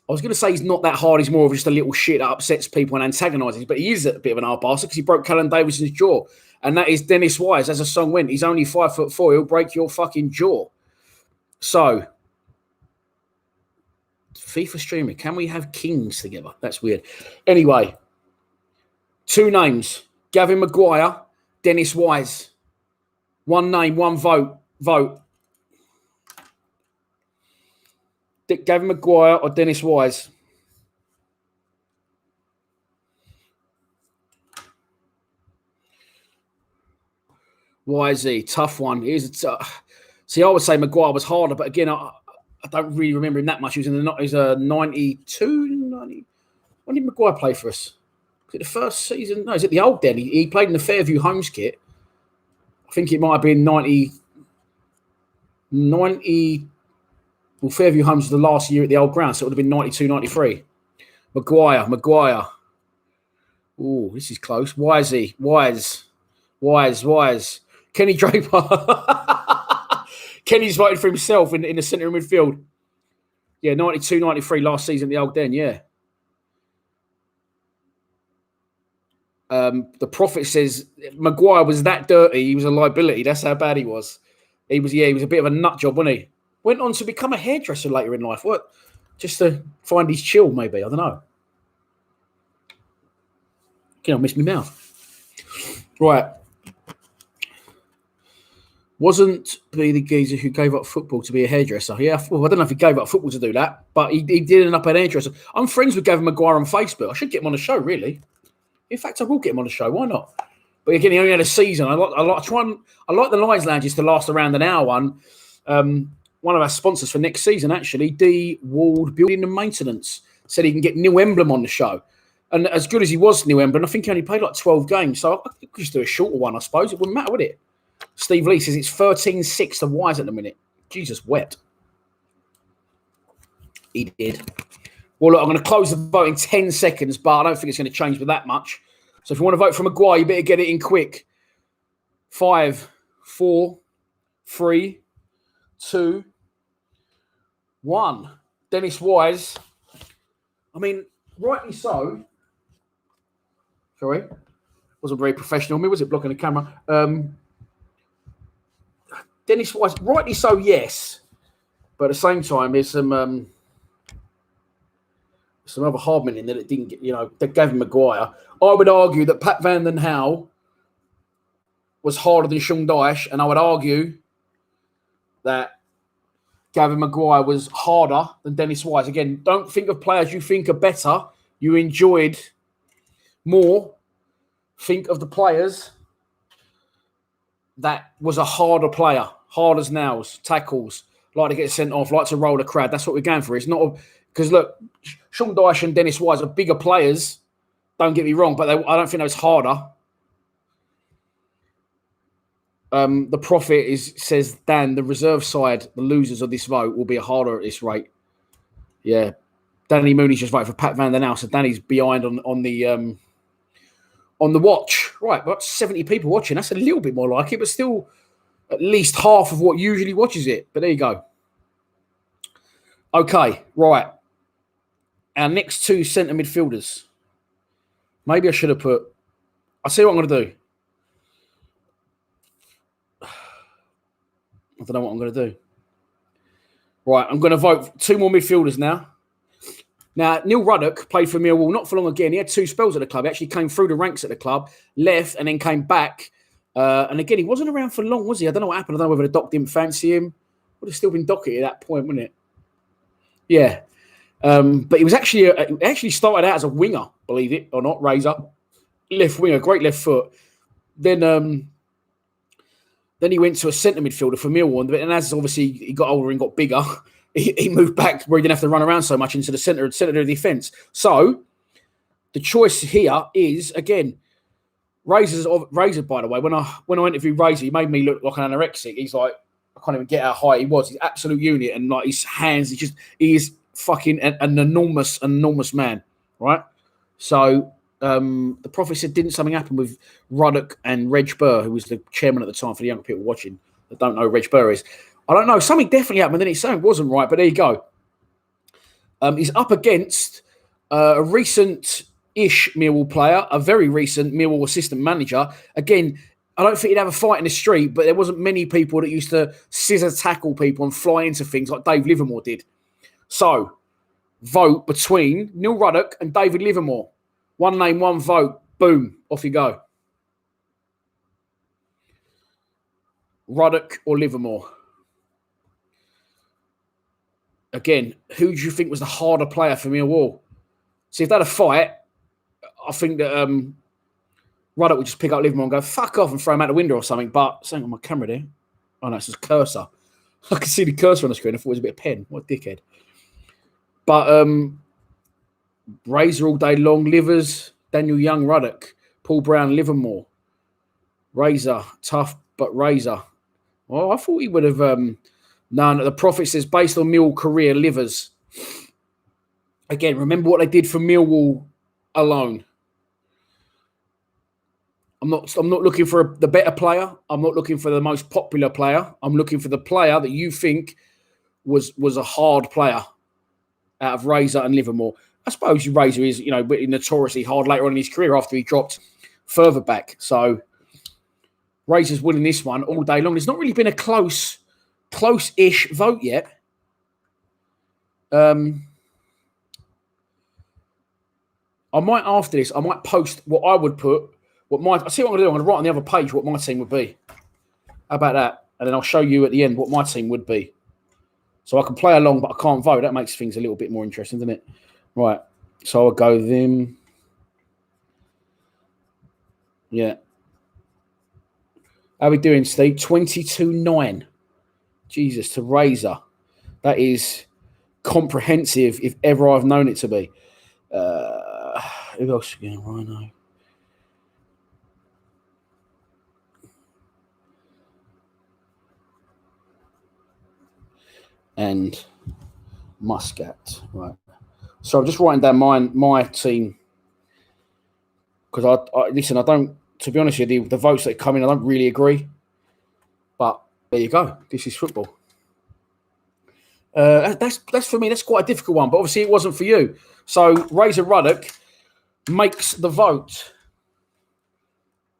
Speaker 1: I was going to say he's not that hard. He's more of just a little shit that upsets people and antagonises. But he is a bit of an hard bastard because he broke Callum Davison's jaw, and that is Dennis Wise. As the song went, he's only 5'4". He'll break your fucking jaw. So, FIFA streamer, can we have kings together? That's weird. Anyway. 2 names, Gavin Maguire, Dennis Wise. 1 name, 1 vote. Vote. Gavin Maguire or Dennis Wise? Wisey, tough one. See, I would say Maguire was harder, but again, I don't really remember him that much. He was a 92, 90. When did Maguire play for us? Was it the first season? No, is it the old Den? He played in the Fairview Homes kit. I think it might have been 90. Well, Fairview Homes was the last year at the old ground, so it would have been 92, 93. Maguire. Oh, this is close. Wisey. Wise. Kenny Draper. Kenny's voted for himself in the centre of midfield. Yeah, 92, 93 last season at the old Den, yeah. The prophet says Maguire was that dirty. He was a liability. That's how bad he was. He was a bit of a nut job, wasn't he? Went on to become a hairdresser later in life. What? Just to find his chill, maybe. I don't know. I missed my mouth. Right. Wasn't he the geezer who gave up football to be a hairdresser? Yeah, well, I don't know if he gave up football to do that, but he did end up a hairdresser. I'm friends with Gavin Maguire on Facebook. I should get him on the show, really. In fact, I will get him on the show. Why not? But again, he only had a season. I like the Lions Lounges to last around an hour. One of our sponsors for next season, actually, D Walled Building and Maintenance, said he can get Neil Emblem on the show. And as good as he was, Neil Emblem, I think he only played like 12 games. So I could just do a shorter one, I suppose. It wouldn't matter, would it? Steve Lee says it's 13-6 to Wise at the minute. Jesus wept. He did. Well, look, I'm going to close the vote in 10 seconds, but I don't think it's going to change with that much. So if you want to vote for Maguire, you better get it in quick. 5, 4, 3, 2, 1. Dennis Wise. I mean, rightly so. Sorry. Wasn't very professional of me, was it, blocking the camera? Dennis Wise, rightly so, yes. But at the same time, there's some other hard men in there that didn't get, that gave him Maguire. I would argue that Pat Van Den Hauw was harder than Sean Dyche, and I would argue that Gavin Maguire was harder than Dennis Wise. Again, don't think of players you think are better, you enjoyed more. Think of the players that was a harder player, hard as nails, tackles, like to get sent off, like to roll the crowd. That's what we're going for. It's not because look, Sean Dyche and Dennis Wise are bigger players. Don't get me wrong, but I don't think that was harder. The prophet says, Dan, the reserve side, the losers of this vote will be harder at this rate. Yeah. Danny Mooney's just voted for Pat Van Den Hauw, so Danny's behind on the watch. Right, about 70 people watching. That's a little bit more like it, but still at least half of what usually watches it. But there you go. Okay, right. Our next 2 centre midfielders. Maybe I should have put... I'll see what I'm going to do. I don't know what I'm going to do. Right, I'm going to vote 2 more midfielders now. Now, Neil Ruddock played for Millwall not for long again. He had 2 spells at the club. He actually came through the ranks at the club, left, and then came back. And again, he wasn't around for long, was he? I don't know what happened. I don't know whether the doc didn't fancy him. Would have still been docketed at that point, wouldn't it? Yeah. But he was actually started out as a winger, believe it or not, Razor. Left winger, great left foot. Then he went to a centre midfielder for Millwall, and as obviously he got older and got bigger, he moved back where he didn't have to run around so much into the centre of the defence. So the choice here is, again, Razor, by the way, when I interviewed Razor, he made me look like an anorexic. He's like, I can't even get how high he was. He's an absolute unit, and like his hands, he is fucking an enormous man, right? So the Prophet said, didn't something happen with Ruddock and Reg Burr, who was the chairman at the time, for the young people watching that don't know who Reg Burr is? I don't know. Something definitely happened, then something wasn't right, but there you go. He's up against a recent-ish Millwall player, a very recent Millwall assistant manager. Again, I don't think he'd have a fight in the street, but there wasn't many people that used to scissor tackle people and fly into things like Dave Livermore did. So, vote between Neil Ruddock and David Livermore. One name, one vote. Boom. Off you go. Ruddock or Livermore? Again, who do you think was the harder player for Millwall? See, if they had a fight, I think that Ruddock would just pick up Livermore and go, fuck off, and throw him out the window or something. But, something on my camera there. Oh, no, it's just a cursor. I can see the cursor on the screen. I thought it was a bit of pen. What a dickhead. But Razor all day long, Livers, Daniel Young, Ruddock, Paul Brown, Livermore. Razor, tough, but Razor. Well, I thought he would have... No, the Prophet says, based on Millwall career, Livers. Again, remember what they did for Millwall alone. I'm not looking for the better player. I'm not looking for the most popular player. I'm looking for the player that you think was a hard player out of Razor and Livermore. I suppose Razor is, notoriously hard later on in his career after he dropped further back. So Razor's winning this one all day long. There's not really been a close-ish vote yet. I might, after this, post what I would put. I see what I'm going to do. I'm going to write on the other page what my team would be. How about that? And then I'll show you at the end what my team would be. So I can play along, but I can't vote. That makes things a little bit more interesting, doesn't it? Right. So I'll go them. Yeah. How are we doing, Steve? 22-9. Jesus, to Razor. That is comprehensive if ever I've known it to be. Who else again? Rhino. And Muscat. Right. So I'm just writing down my team. Because I don't, to be honest with you, the votes that come in, I don't really agree. But there you go. This is football. That's for me. That's quite a difficult one, but obviously it wasn't for you. So Razor Ruddock makes the vote.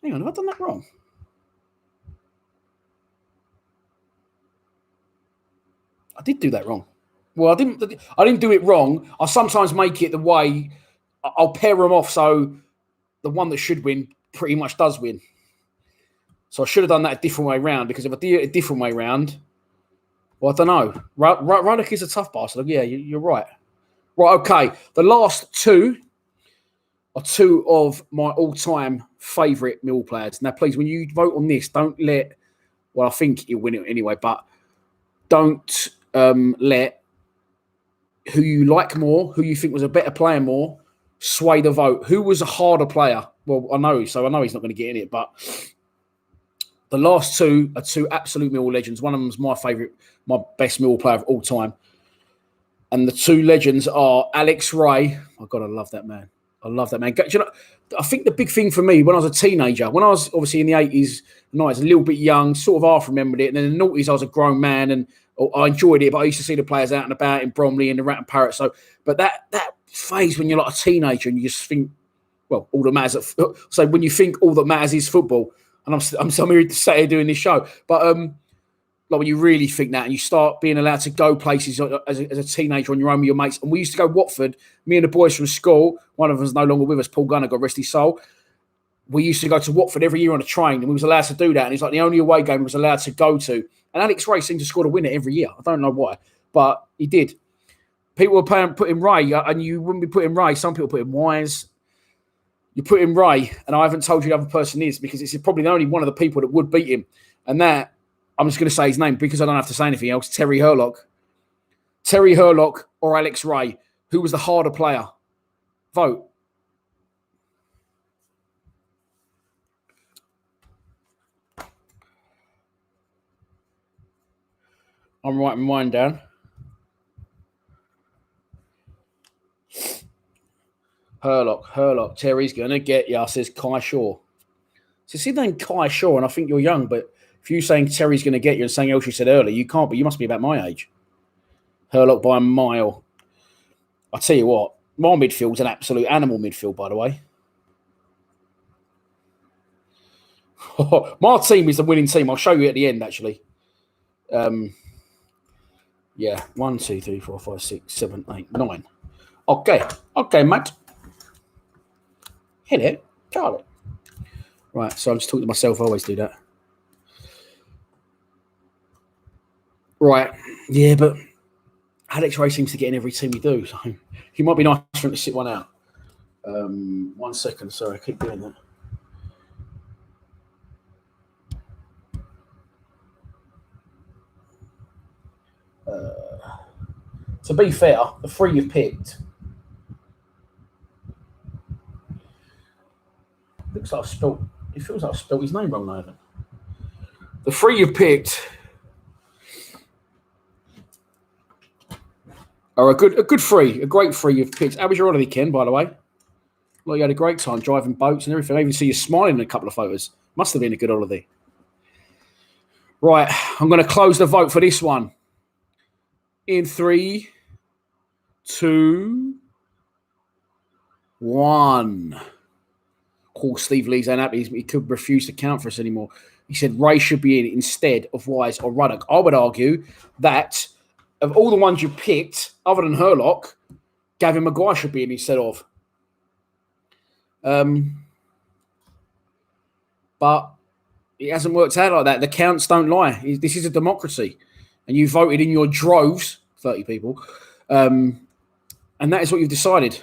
Speaker 1: Hang on, have I done that wrong? I did do that wrong. Well, I didn't do it wrong. I sometimes make it the way I'll pair them off so the one that should win pretty much does win. So I should have done that a different way round, because if I did it a different way round, well, I don't know. Ruddock is a tough bastard. Yeah, you're right. Right, okay. The last two are two of my all-time favourite Millwall players. Now, please, when you vote on this, don't let... Well, I think you'll win it anyway, but don't let who you like more, who you think was a better player more, sway the vote. Who was a harder player? Well, I know he's not going to get in it, but the last two are two absolute Millwall legends. One of them is my favourite, my best Millwall player of all time. And the two legends are Alex Ray. Oh, God, I love that man. I love that man. Do you know, I think the big thing for me when I was a teenager, when I was obviously in the 80s, 90s, a little bit young, sort of half remembered it. And then in the 90s, I was a grown man and I enjoyed it, but I used to see the players out and about in Bromley and the Rat and Parrot. So, but that phase when you're like a teenager and you just think, well, all that matters. So when you think all that matters is football, and I'm sat here doing this show, but like when you really think that and you start being allowed to go places as a teenager on your own with your mates. And we used to go Watford, me and the boys from school. One of them is no longer with us, Paul Gunner, God rest his soul. We used to go to Watford every year on a train, and we was allowed to do that. And it's like the only away game we was allowed to go to And Alex Ray seemed to score the winner every year. I don't know why, but he did. People were putting Ray, and you wouldn't be putting Ray. Some people put him Wise. You put him Ray, and I haven't told you the other person is because it's probably the only one of the people that would beat him. And that, I'm just going to say his name because I don't have to say anything else. Terry Hurlock. Terry Hurlock or Alex Ray. Who was the harder player? Vote. I'm writing mine down. Hurlock. Terry's going to get ya, says Kai Shaw. So see the name Kai Shaw, and I think you're young, but if you're saying Terry's going to get you and something else you said earlier, you can't be. You must be about my age. Hurlock by a mile. I'll tell you what, my midfield's an absolute animal midfield, by the way. My team is the winning team. I'll show you at the end, actually. Yeah, 1, 2, 3, 4, 5, 6, 7, 8, 9. Okay, mate. Hit it, Charlie. Right, so I'm just talking to myself. I always do that. Right, yeah, but Alex Ray seems to get in every team we do, so he might be nice for him to sit one out. 1 second, sorry, I keep doing that. To be fair, the 3 you've picked looks like I've spelt. It feels like I've spelt his name wrong, Nathan. The 3 you've picked are a good 3, a great 3 you've picked. How was your holiday, Ken? By the way, well, you had a great time driving boats and everything. I even see you smiling in a couple of photos. Must have been a good holiday. Right, I'm going to close the vote for this one. In 3, 2, 1. Of course, Steve Lee's unhappy. He could refuse to count for us anymore. He said Ray should be in instead of Wise or Ruddock. I would argue that of all the ones you picked, other than Hurlock, Gavin Maguire should be in instead of. But it hasn't worked out like that. The counts don't lie. This is a democracy. And you voted in your droves, 30 people, and that is what you've decided.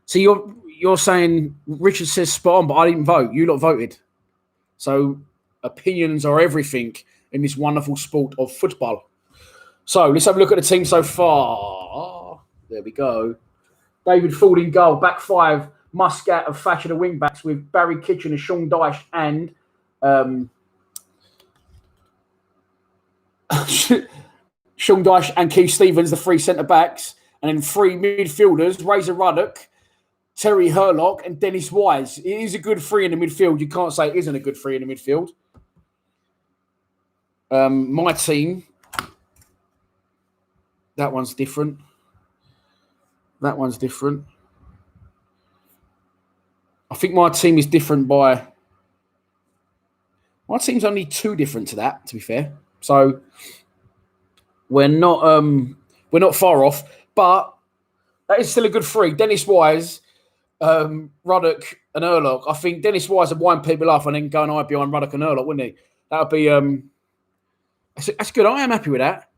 Speaker 1: So you're saying Richard says spot on, but I didn't vote. You lot voted. So opinions are everything in this wonderful sport of football. So let's have a look at the team so far. There we go. David Ford in goal, back 5, Muscat and Thatcher the wing backs with Barry Kitchen and Sean Dyche and Sean Dyche and Keith Stevens, the 3 centre-backs, and then 3 midfielders, Razor Ruddock, Terry Hurlock, and Dennis Wise. It is a good 3 in the midfield. You can't say it isn't a good 3 in the midfield. My team, that one's different. That one's different. I think my team is different by... My team's only 2 different to that, to be fair. So... We're not far off, but that is still a good 3. Dennis Wise, Ruddock and Hurlock. I think Dennis Wise would wind people off and then go and hide behind Ruddock and Hurlock, wouldn't he? That would be that's good. I am happy with that.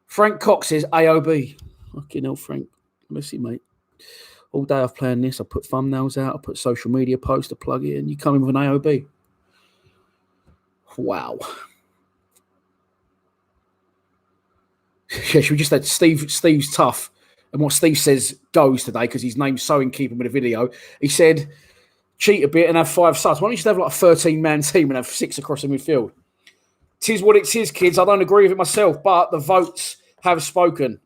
Speaker 1: Frank Cox says AOB. Fucking hell, Frank. Messy, mate. All day I've planned this. I put thumbnails out. I put social media posts to plug it in. You come in with an AOB. Wow. Yeah, should we just let Steve's tough. And what Steve says goes today because his name's so in keeping with the video. He said, cheat a bit and have 5 subs. Why don't you just have like a 13-man team and have 6 across the midfield? Tis what it is, kids. I don't agree with it myself, but the votes have spoken.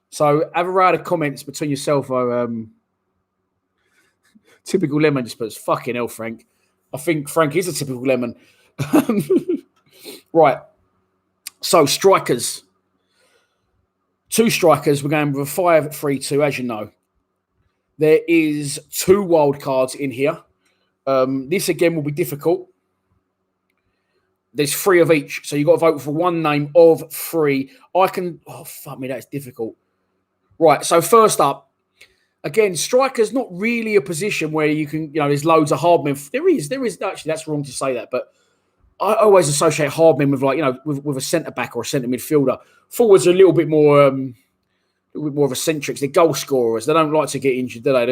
Speaker 1: So have a round of comments between yourself. Typical lemon just puts, fucking hell, Frank. I think Frank is a typical lemon. Right. So strikers. 2 strikers. We're going with a 5-3-2, as you know. There is 2 wild cards in here. This, again, will be difficult. There's 3 of each. So you've got to vote for one name of 3. I can... Oh, fuck me, that's difficult. Right, so first up, again, striker's not really a position where you can... You know, there's loads of hard men. There is. Actually, that's wrong to say that. But I always associate hard men with with a centre back or a centre midfielder. Forwards are a little bit more of eccentrics. They're goal scorers. They don't like to get injured, do they?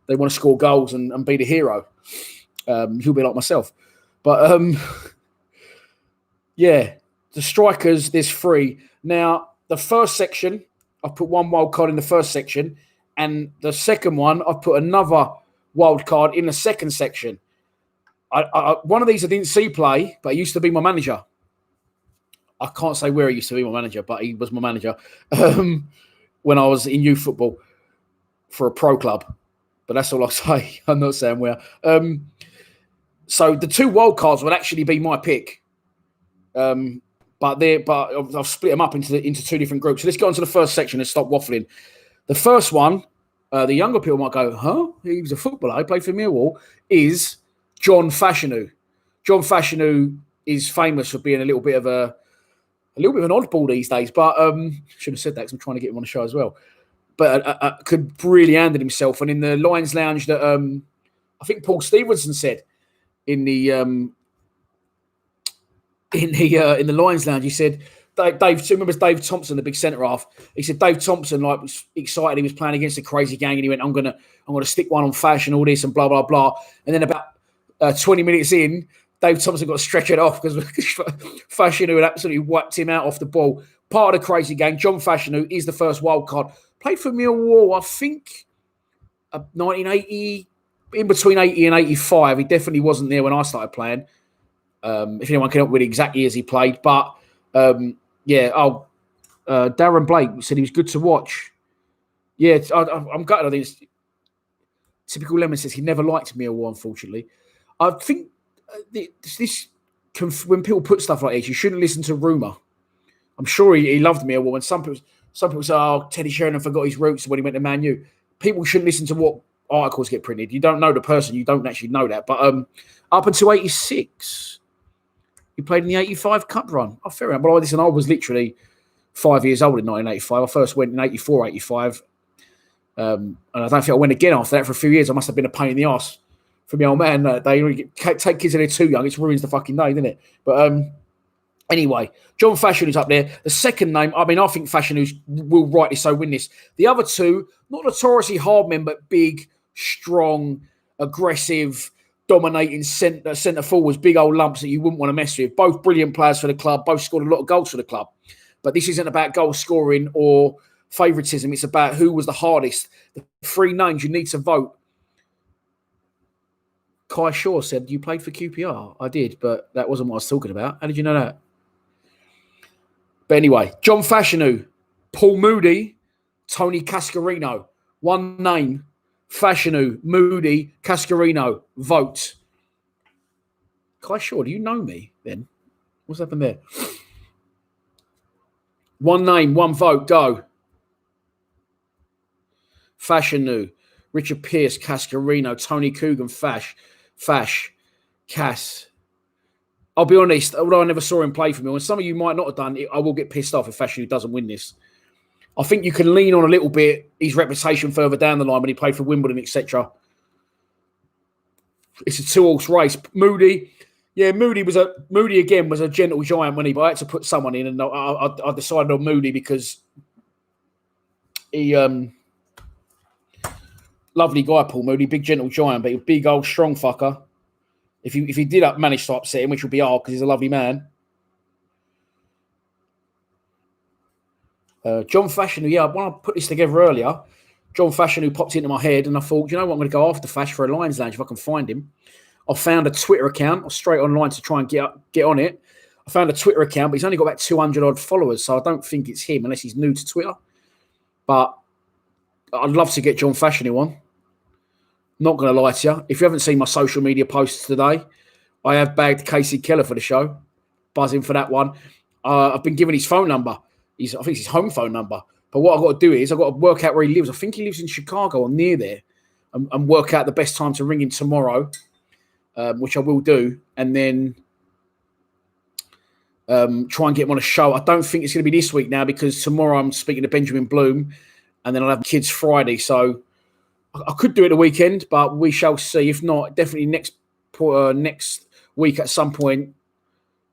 Speaker 1: They want to score goals and be the hero. He'll be like myself. But yeah, the strikers, there's 3. Now, the first section, I've put 1 wild card in the first section, and the second one, I've put another wild card in the second section. One of these I didn't see play, but he used to be my manager. I can't say where he used to be my manager, but he was my manager when I was in youth football for a pro club. But that's all I'll say. I'm not saying where. So the 2 wild cards would actually be my pick. But I've split them up into 2 different groups. So let's go on to the first section and stop waffling. The first one, the younger people might go, huh? He was a footballer. He played for Millwall. Is John Fashanu. John Fashanu is famous for being a little bit of an oddball these days. But should have said that because I'm trying to get him on the show as well. But could really handle himself. And in the Lions Lounge that I think Paul Stevenson said in the Lions Lounge, he said Dave remembers Dave Thompson, the big centre half. He said Dave Thompson was excited. He was playing against a crazy gang, and he went, "I'm gonna stick one on Fash and all this and blah blah blah." And then about 20 minutes in, Dave Thompson got stretchered off because Fashanu had absolutely wiped him out off the ball. Part of the crazy gang. John Fashanu is the first wild card. Played for Millwall, I think, 1980, in between 80 and 85. He definitely wasn't there when I started playing. If anyone can help with exact years he played. But, Darren Blake said he was good to watch. Yeah, I'm gutted. I think it's typical Lemon says he never liked Millwall, unfortunately. I think when people put stuff like this, you shouldn't listen to rumour. I'm sure he loved Millwall. When some people say, "Oh, Teddy Sheringham forgot his roots when he went to Man U." People shouldn't listen to what articles get printed. You don't know the person. You don't actually know that. But up until 86, he played in the 85 Cup run. Oh, fair enough. But listen, I was literally 5 years old in 1985. I first went in 84, 85. And I don't think I went again after that for a few years. I must have been a pain in the arse for my old man. They really take kids when they're too young. It ruins the fucking day, doesn't it? But anyway, John Fashanu's up there. The second name, I think Fashanu's will rightly so win this. The other 2, not notoriously hard men, but big, strong, aggressive, dominating centre forwards, big old lumps that you wouldn't want to mess with. Both brilliant players for the club. Both scored a lot of goals for the club. But this isn't about goal scoring or favouritism. It's about who was the hardest. The 3 names you need to vote. Kai Shaw said, "You played for QPR." I did, but that wasn't what I was talking about. How did you know that? But anyway, John Fashanu, Paul Moody, Tony Cascarino. 1 name, Fashanu, Moody, Cascarino. Vote. Kai Shaw, do you know me then? What's happened there? 1 name, 1 vote, go. Fashanu, Richard Pearce, Cascarino, Tony Coogan, Fash, Cass. I'll be honest, although I never saw him play for me, and some of you might not have done, I will get pissed off if Fashanu doesn't win this. I think you can lean on a little bit his reputation further down the line when he played for Wimbledon, etc. It's a 2-horse race. Moody again was a gentle giant, wasn't he? But I had to put someone in, and I decided on Moody because he lovely guy, Paul Moody, big gentle giant, but a big old strong fucker. If he did manage to upset him, which would be hard because he's a lovely man. John Fashanu, when I put this together earlier, John Fashanu popped into my head and I thought, you know what, I'm going to go after Fash for a Lions Lounge if I can find him. I found a Twitter account. I was straight online to try and get on it. I found a Twitter account, but he's only got about 200 odd followers, so I don't think it's him unless he's new to Twitter. But I'd love to get John Fashanu on. Not going to lie to you. If you haven't seen my social media posts today, I have bagged Casey Keller for the show. Buzzing for that one. I've been given his phone number. I think it's his home phone number. But what I've got to do is I've got to work out where he lives. I think he lives in Chicago or near there and work out the best time to ring him tomorrow, which I will do. And then try and get him on a show. I don't think it's going to be this week now because tomorrow I'm speaking to Benjamin Bloom and then I'll have kids Friday. So I could do it the weekend, but we shall see. If not, definitely next week at some point,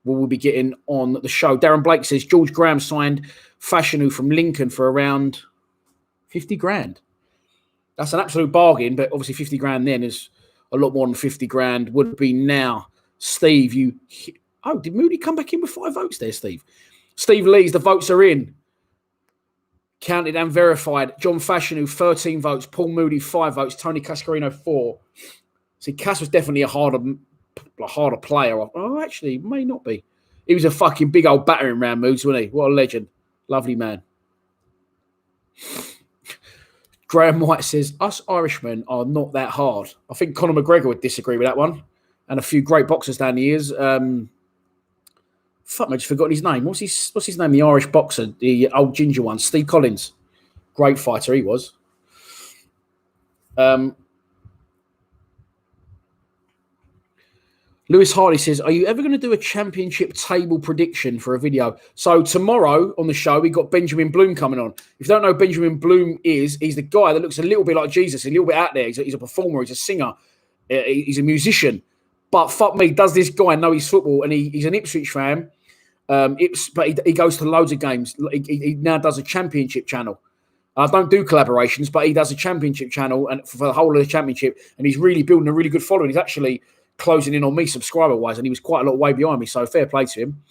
Speaker 1: we'll be getting on the show. Darren Blake says George Graham signed Fashanu from Lincoln for around 50 grand. That's an absolute bargain, but obviously 50 grand then is a lot more than 50 grand would be now. Steve, did Moody come back in with 5 votes there, Steve? Steve Lees, the votes are in. Counted and verified. John Fashanu, 13 votes. Paul Moody, 5 votes. Tony Cascarino, 4. See, Cass was definitely a harder player. Oh, actually, may not be. He was a fucking big old battering ram, Moods, wasn't he? What a legend. Lovely man. Graham White says, us Irishmen are not that hard. I think Conor McGregor would disagree with that one. And a few great boxers down the years. Fuck, I just forgotten his name. What's his name? The Irish boxer, the old ginger one, Steve Collins. Great fighter he was. Lewis Hardy says, are you ever going to do a championship table prediction for a video? So tomorrow on the show, we got Benjamin Bloom coming on. If you don't know who Benjamin Bloom is, he's the guy that looks a little bit like Jesus, a little bit out there. He's a performer, he's a singer, he's a musician. But fuck me, does this guy know his football? And he's an Ipswich fan. But he goes to loads of games. He now does a championship channel. I don't do collaborations, but he does a championship channel and for the whole of the championship. And he's really building a really good following. He's actually closing in on me subscriber-wise, and he was quite a lot way behind me, so fair play to him.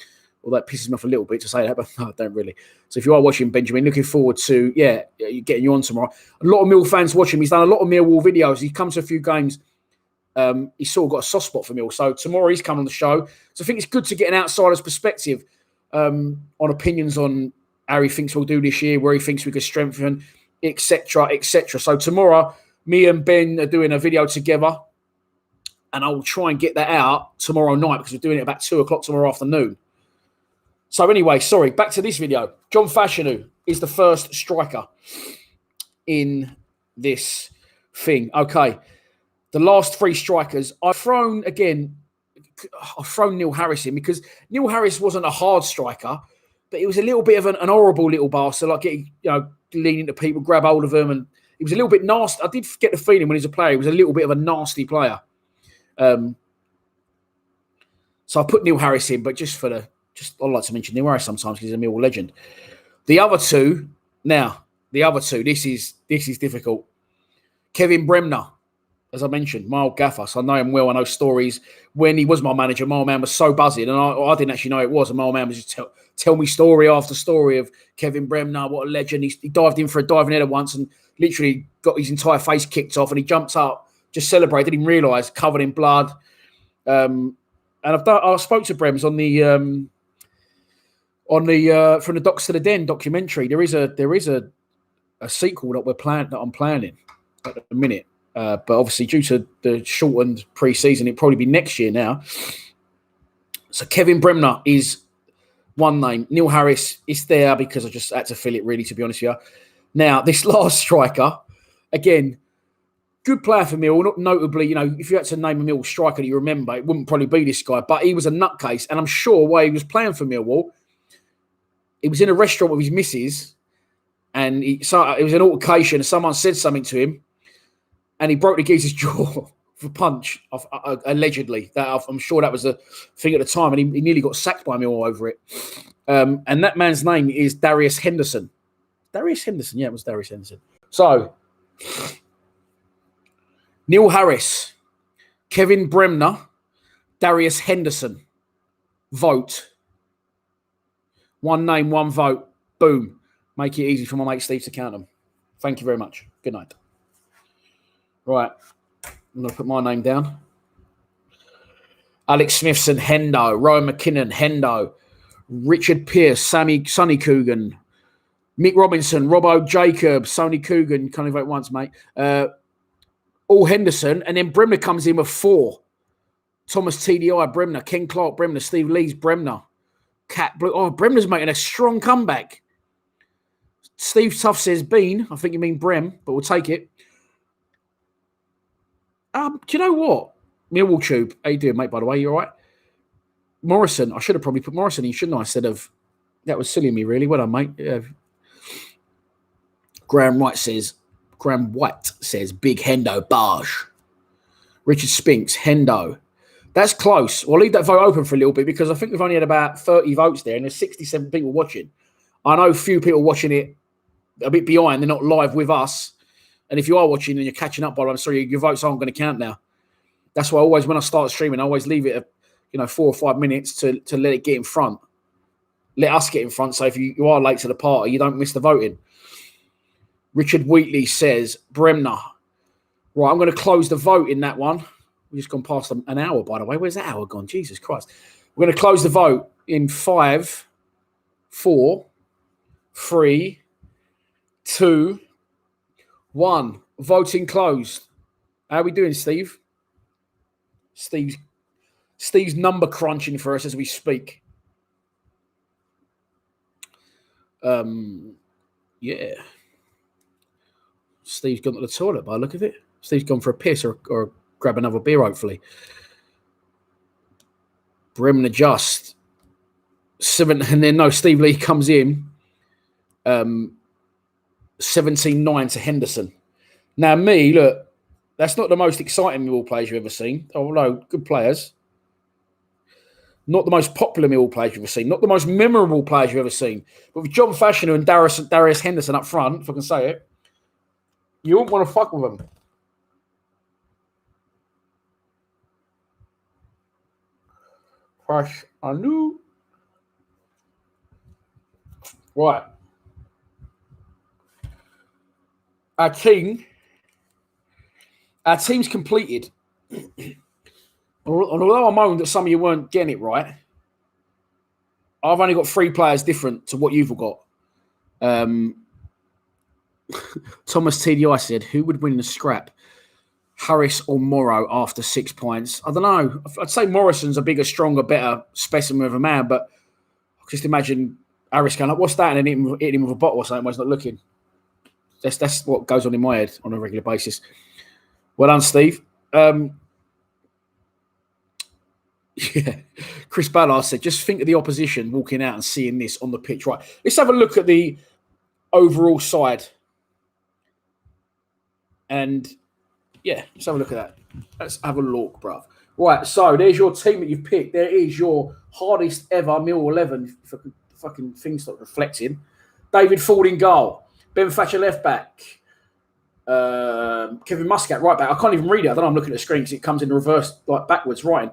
Speaker 1: Well, that pisses me off a little bit to say that, but no, I don't really. So if you are watching Benjamin, looking forward to, getting you on tomorrow. A lot of Mill fans watching him. He's done a lot of Millwall videos. He comes to a few games. He's sort of got a soft spot for Mill. So tomorrow he's coming on the show. So I think it's good to get an outsider's perspective on opinions on how he thinks we'll do this year, where he thinks we could strengthen, etc., etc. So tomorrow, me and Ben are doing a video together. And I'll try and get that out tomorrow night because we're doing it about 2 o'clock tomorrow afternoon. So anyway, back to this video. John Fashanu is the first striker in this thing. Okay, the last 3 strikers. I've thrown Neil Harris in because Neil Harris wasn't a hard striker, but he was a little bit of an horrible little bastard, like getting, leaning to people, grab hold of them, and he was a little bit nasty. I did get the feeling when he was a player, he was a little bit of a nasty player. So I put Neil Harris in, but I'd like to mention Neil Harris sometimes because he's a Millwall legend. The other two, this is difficult. Kevin Bremner, as I mentioned, my old gaffer, so I know him well. I know stories. When he was my manager, my old man was so buzzing, and I didn't actually know it was. And my old man was just tell me story after story of Kevin Bremner, what a legend. He dived in for a diving header once and literally got his entire face kicked off, and he jumped up. Just celebrated, didn't realise, covered in blood. And I spoke to Brems on the From the Docks to the Den documentary. There is a sequel that I'm planning at the minute. But obviously due to the shortened pre-season, it'll probably be next year now. So Kevin Bremner is one name. Neil Harris is there because I just had to fill it, really, to be honest with you. Now, this last striker, again, good player for Mill, not notably, if you had to name a Mill striker that you remember, it wouldn't probably be this guy, but he was a nutcase. And I'm sure while he was playing for Millwall, he was in a restaurant with his missus, and it was an altercation, and someone said something to him, and he broke the geezer's jaw for punch, allegedly. I'm sure that was the thing at the time, and he nearly got sacked by Mill over it. And that man's name is Darius Henderson. Darius Henderson, yeah, it was Darius Henderson. So, Neil Harris, Kevin Bremner, Darius Henderson. Vote. One name, one vote. Boom. Make it easy for my mate Steve to count them. Thank you very much. Good night. Right. I'm going to put my name down. Alex Smithson, Hendo. Rowan McKinnon, Hendo. Richard Pearce, Sonny Coogan. Mick Robinson, Robbo Jacobs, Sonny Coogan. You can only vote once, mate. All Henderson, and then Bremner comes in with 4. Thomas TDI, Bremner, Ken Clark, Bremner, Steve Lees, Bremner, Cat Blue. Oh, Bremner's making a strong comeback. Steve Tuff says Bean. I think you mean Brem, but we'll take it. Do you know what? Millwall Tube. How you doing, mate, by the way? You all right? Morrison. I should have probably put Morrison in, shouldn't I? Instead of... That was silly of me, really. Well done, mate. Yeah. Graham White says, Big Hendo, Barge. Richard Spinks, Hendo. That's close. We'll leave that vote open for a little bit because I think we've only had about 30 votes there and there's 67 people watching. I know a few people watching it a bit behind. They're not live with us. And if you are watching and you're catching up, I'm sorry, your votes aren't going to count now. That's why I always, when I start streaming, I always leave it, 4 or 5 minutes to let it get in front. Let us get in front. So if you are late to the party, you don't miss the voting. Richard Wheatley says, Bremner. Right, I'm going to close the vote in that one. We've just gone past an hour, by the way. Where's that hour gone? Jesus Christ. We're going to close the vote in 5, 4, 3, 2, 1. Voting closed. How are we doing, Steve? Steve's number crunching for us as we speak. Yeah. Steve's gone to the toilet by the look of it. Steve's gone for a piss or grab another beer, hopefully. Bremen adjust. 7, and then Steve Lee comes in. 17-9 to Henderson. Now, look, that's not the most exciting Millwall players you've ever seen. Although, good players. Not the most popular Millwall players you've ever seen. Not the most memorable players you've ever seen. But with John Fashanu and Darius Henderson up front, if I can say it, you wouldn't want to fuck with them. Fashanu. Right. Our team's completed. Although I moaned that some of you weren't getting it right, I've only got 3 players different to what you've all got. Thomas TDI said, who would win the scrap? Harris or Morrow after 6 points? I don't know. I'd say Morrison's a bigger, stronger, better specimen of a man, but just imagine Harris going, what's that? And then hitting him with a bottle or something while he's not looking. That's what goes on in my head on a regular basis. Well done, Steve. Yeah, Chris Ballard said, just think of the opposition walking out and seeing this on the pitch. Right, let's have a look at the overall side. And yeah, let's have a look at that. Let's have a look, bruv. Right, so there's your team that you've picked. There is your hardest ever Millwall 11. If fucking things start reflecting. David Ford in goal. Ben Thatcher left back. Kevin Muscat right back. I can't even read it. I don't know. I'm looking at the screen because it comes in reverse, like backwards, writing.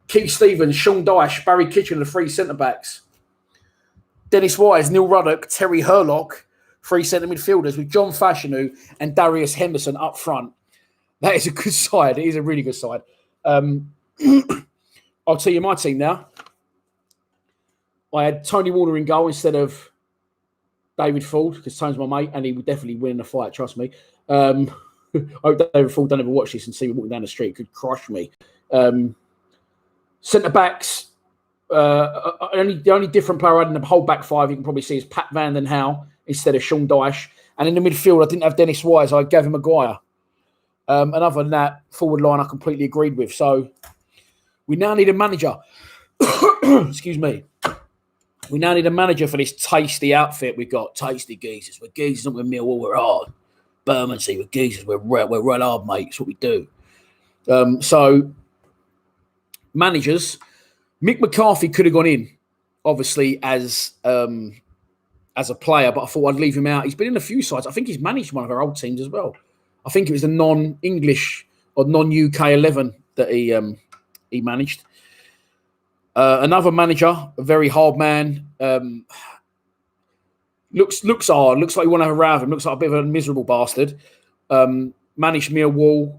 Speaker 1: Keith Stevens, Sean Dyche, Barry Kitchen, the 3 centre-backs. Dennis Wise, Neil Ruddock, Terry Hurlock, 3 centre midfielders with John Fashanu and Darius Henderson up front. That is a good side. It is a really good side. I'll tell you my team now. I had Tony Warner in goal instead of David Ford, because Tony's my mate and he would definitely win in the fight, trust me. I hope David Ford don't ever watch this and see me walking down the street. It could crush me. Centre-backs, the only different player I had in the whole back 5 you can probably see is Pat Van Den Houw instead of Sean Dyche. And in the midfield, I didn't have Dennis Wise. I had Gavin Maguire. And other than that, forward line I completely agreed with. So we now need a manager. Excuse me. We now need a manager for this tasty outfit we've got. Tasty geezers. We're geezers, not with Millwall. We're hard. Bermondsey, we're geezers. We're real hard, mate. It's what we do. So managers, Mick McCarthy could have gone in, obviously, as a player, but I thought I'd leave him out. He's been in a few sides. I think he's managed one of our old teams as well. I think it was the non-English or non-UK 11 that he managed. Another manager, a very hard man. Looks hard. Looks like you want to have a row with him. Looks like a bit of a miserable bastard. Managed Millwall.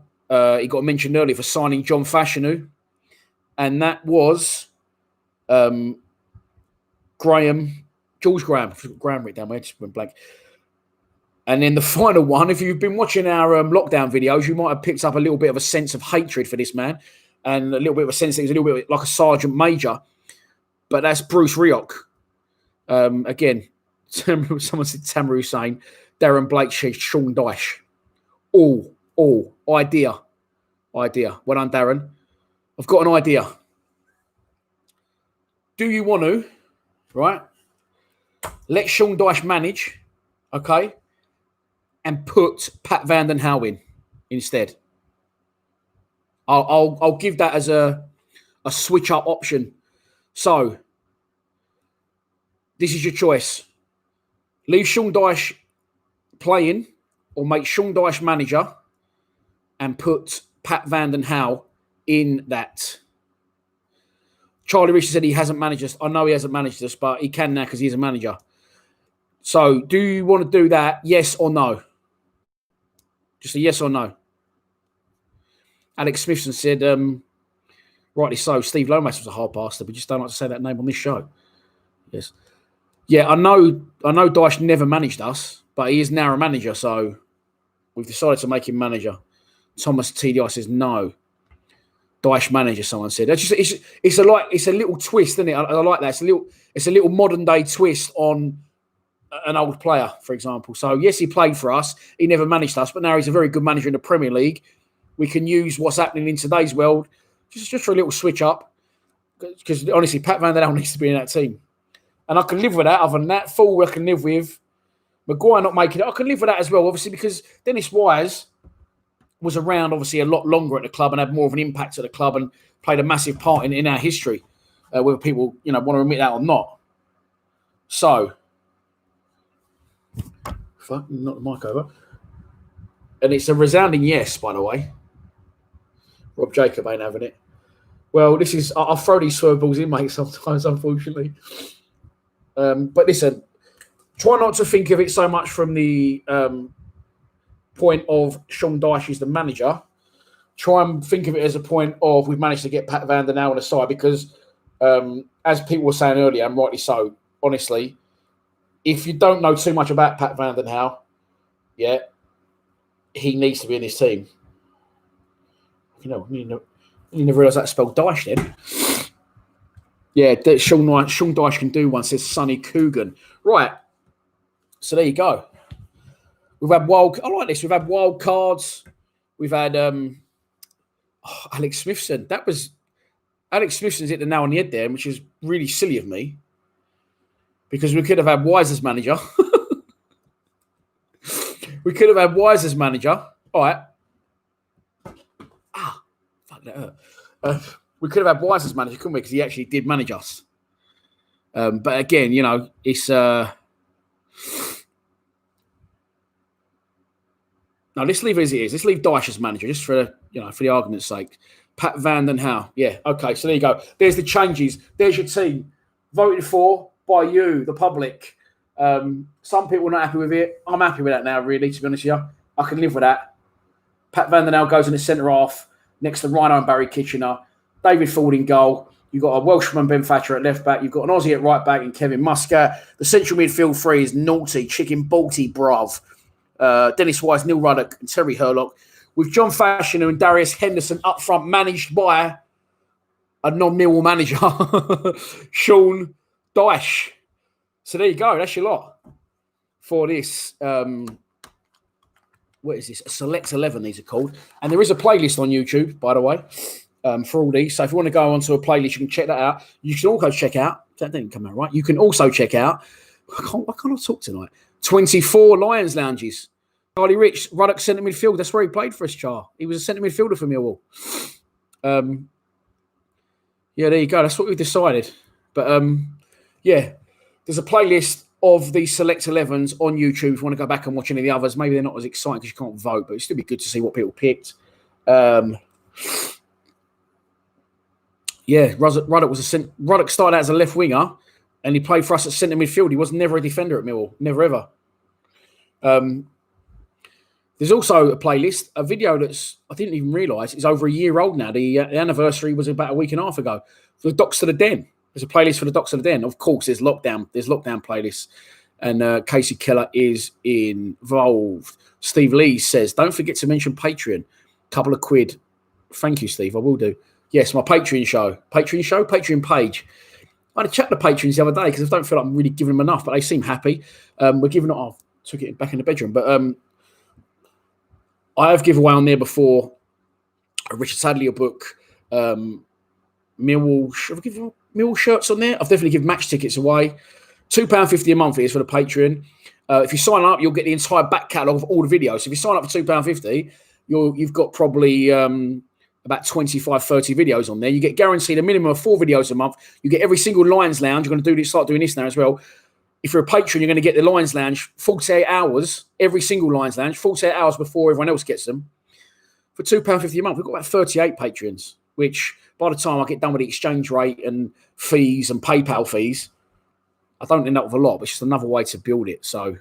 Speaker 1: He got mentioned earlier for signing John Fashanu. And that was George Graham. Graham written down there, just went blank. And then the final one, if you've been watching our lockdown videos, you might have picked up a little bit of a sense of hatred for this man and a little bit of a sense that he's a little bit like a sergeant major. But that's Bruce Rioch. Again, someone said Tamer Hussein, Darren Blake, Sean Dyche. All idea. Well done, Darren. I've got an idea. Do you want to, right, let Sean Dyche manage, okay, and put Pat Van Den Houw in instead? I'll give that as a a switch-up option. So, this is your choice. Leave Sean Dyche playing or make Sean Dyche manager and put Pat Van den Hauwe in that. Charlie Richard said he hasn't managed us. I know he hasn't managed us, but he can now because he's a manager. So, do you want to do that, yes or no? Just a yes or no. Alex Smithson said, rightly so, Steve Lomas was a hard bastard. We just don't like to say that name on this show. Yes. Yeah, I know Dyche never managed us, but he is now a manager, so we've decided to make him manager. Thomas TDI says no. Dyche manager, someone said. It's a little twist, isn't it? I like that. It's a little modern day twist on an old player, for example. So yes, he played for us. He never managed us, but now he's a very good manager in the Premier League. We can use what's happening in today's world just for a little switch up. Because honestly, Pat Van den Hauwe needs to be in that team. And I can live with that. Other than that, Full I can live with. Maguire not making it, I can live with that as well, obviously, because Dennis Wise was around, obviously, a lot longer at the club and had more of an impact at the club and played a massive part in our history, whether people, want to admit that or not. So, fuck, knock the mic over. And it's a resounding yes, by the way. Rob Jacob ain't having it. Well, this is, I'll throw these swerve balls in, mate, sometimes, unfortunately. But listen, try not to think of it so much from the point of Sean Dyche is the manager. Try and think of it as a point of we've managed to get Pat Van den Hauwe on the side because, as people were saying earlier, and rightly so, honestly, if you don't know too much about Pat Van den Hauwe, yeah, he needs to be in his team. You never realised that spelled Dyche then. Yeah, Sean Dyche can do one, says Sonny Coogan. Right. So there you go. We've had I like this. We've had wild cards. We've had Alex Smithson. Alex Smithson's hit the nail on the head there, which is really silly of me. Because we could have had Wise as manager. We could have had Wise as manager. All right. Fuck that hurt. We could have had Wise as manager, couldn't we? Because he actually did manage us. But again, it's... No, let's leave it as it is. Let's leave Dyche as manager, just for the argument's sake. Pat Van den Hauwe. Yeah, okay, so there you go. There's the changes. There's your team. Voted for by you, the public. Some people are not happy with it. I'm happy with that now, really, to be honest with you. I can live with that. Pat Van den Hauwe goes in the centre half next to Rhino and Barry Kitchener. David Ford in goal. You've got a Welshman, Ben Thatcher, at left back. You've got an Aussie at right back and Kevin Muscat. The central midfield three is Naughty, Chicken Balty, Brav. Dennis Wise, Neil Ruddock and Terry Hurlock. With John Fashioner and Darius Henderson up front, managed by a non-Millwall manager, Sean Dyche. So there you go. That's your lot for this. What is this? A Select 11, these are called. And there is a playlist on YouTube, by the way, for all these. So if you want to go onto a playlist, you can check that out. You can also check out, that didn't come out right. You can also check out, why can't I talk tonight? 24 Lions Lounges. Charlie Rich, Ruddock centre midfield. That's where he played for us, Char. He was a centre midfielder for Millwall. Yeah, there you go. That's what we've decided. But, yeah, there's a playlist of these Select 11s on YouTube. If you want to go back and watch any of the others, maybe they're not as exciting because you can't vote, but it'd still be good to see what people picked. Yeah, Ruddock started out as a left winger and he played for us at centre midfield. He was never a defender at Millwall. Never, ever. There's also a playlist, a video that's, I didn't even realise, is over a year old now. The anniversary was about a week and a half ago. For the Docks to the Den. There's a playlist for the Docks to the Den. Of course, there's lockdown playlists. And Casey Keller is involved. Steve Lee says, don't forget to mention Patreon. Couple of quid. Thank you, Steve. I will do. Yes, my Patreon page. I had a chat to patrons the other day because I don't feel like I'm really giving them enough, but they seem happy. We're giving it off. Took it back in the bedroom. But I have given away on there before a Richard Sadlier book, Millwall. Have I given Millwall shirts on there? I've definitely given match tickets away. £2.50 a month it is for the Patreon. If you sign up, you'll get the entire back catalogue of all the videos. So if you sign up for £2.50, you've got probably about 25, 30 videos on there. You get guaranteed a minimum of 4 videos a month. You get every single Lions Lounge. You're going to do this, start doing this now as well. If you're a patron, you're going to get the Lions Lounge 48 hours, every single Lions Lounge, 48 hours before everyone else gets them. For £2.50 a month, we've got about 38 patrons, which by the time I get done with the exchange rate and fees and PayPal fees, I don't end up with a lot, but it's just another way to build it. So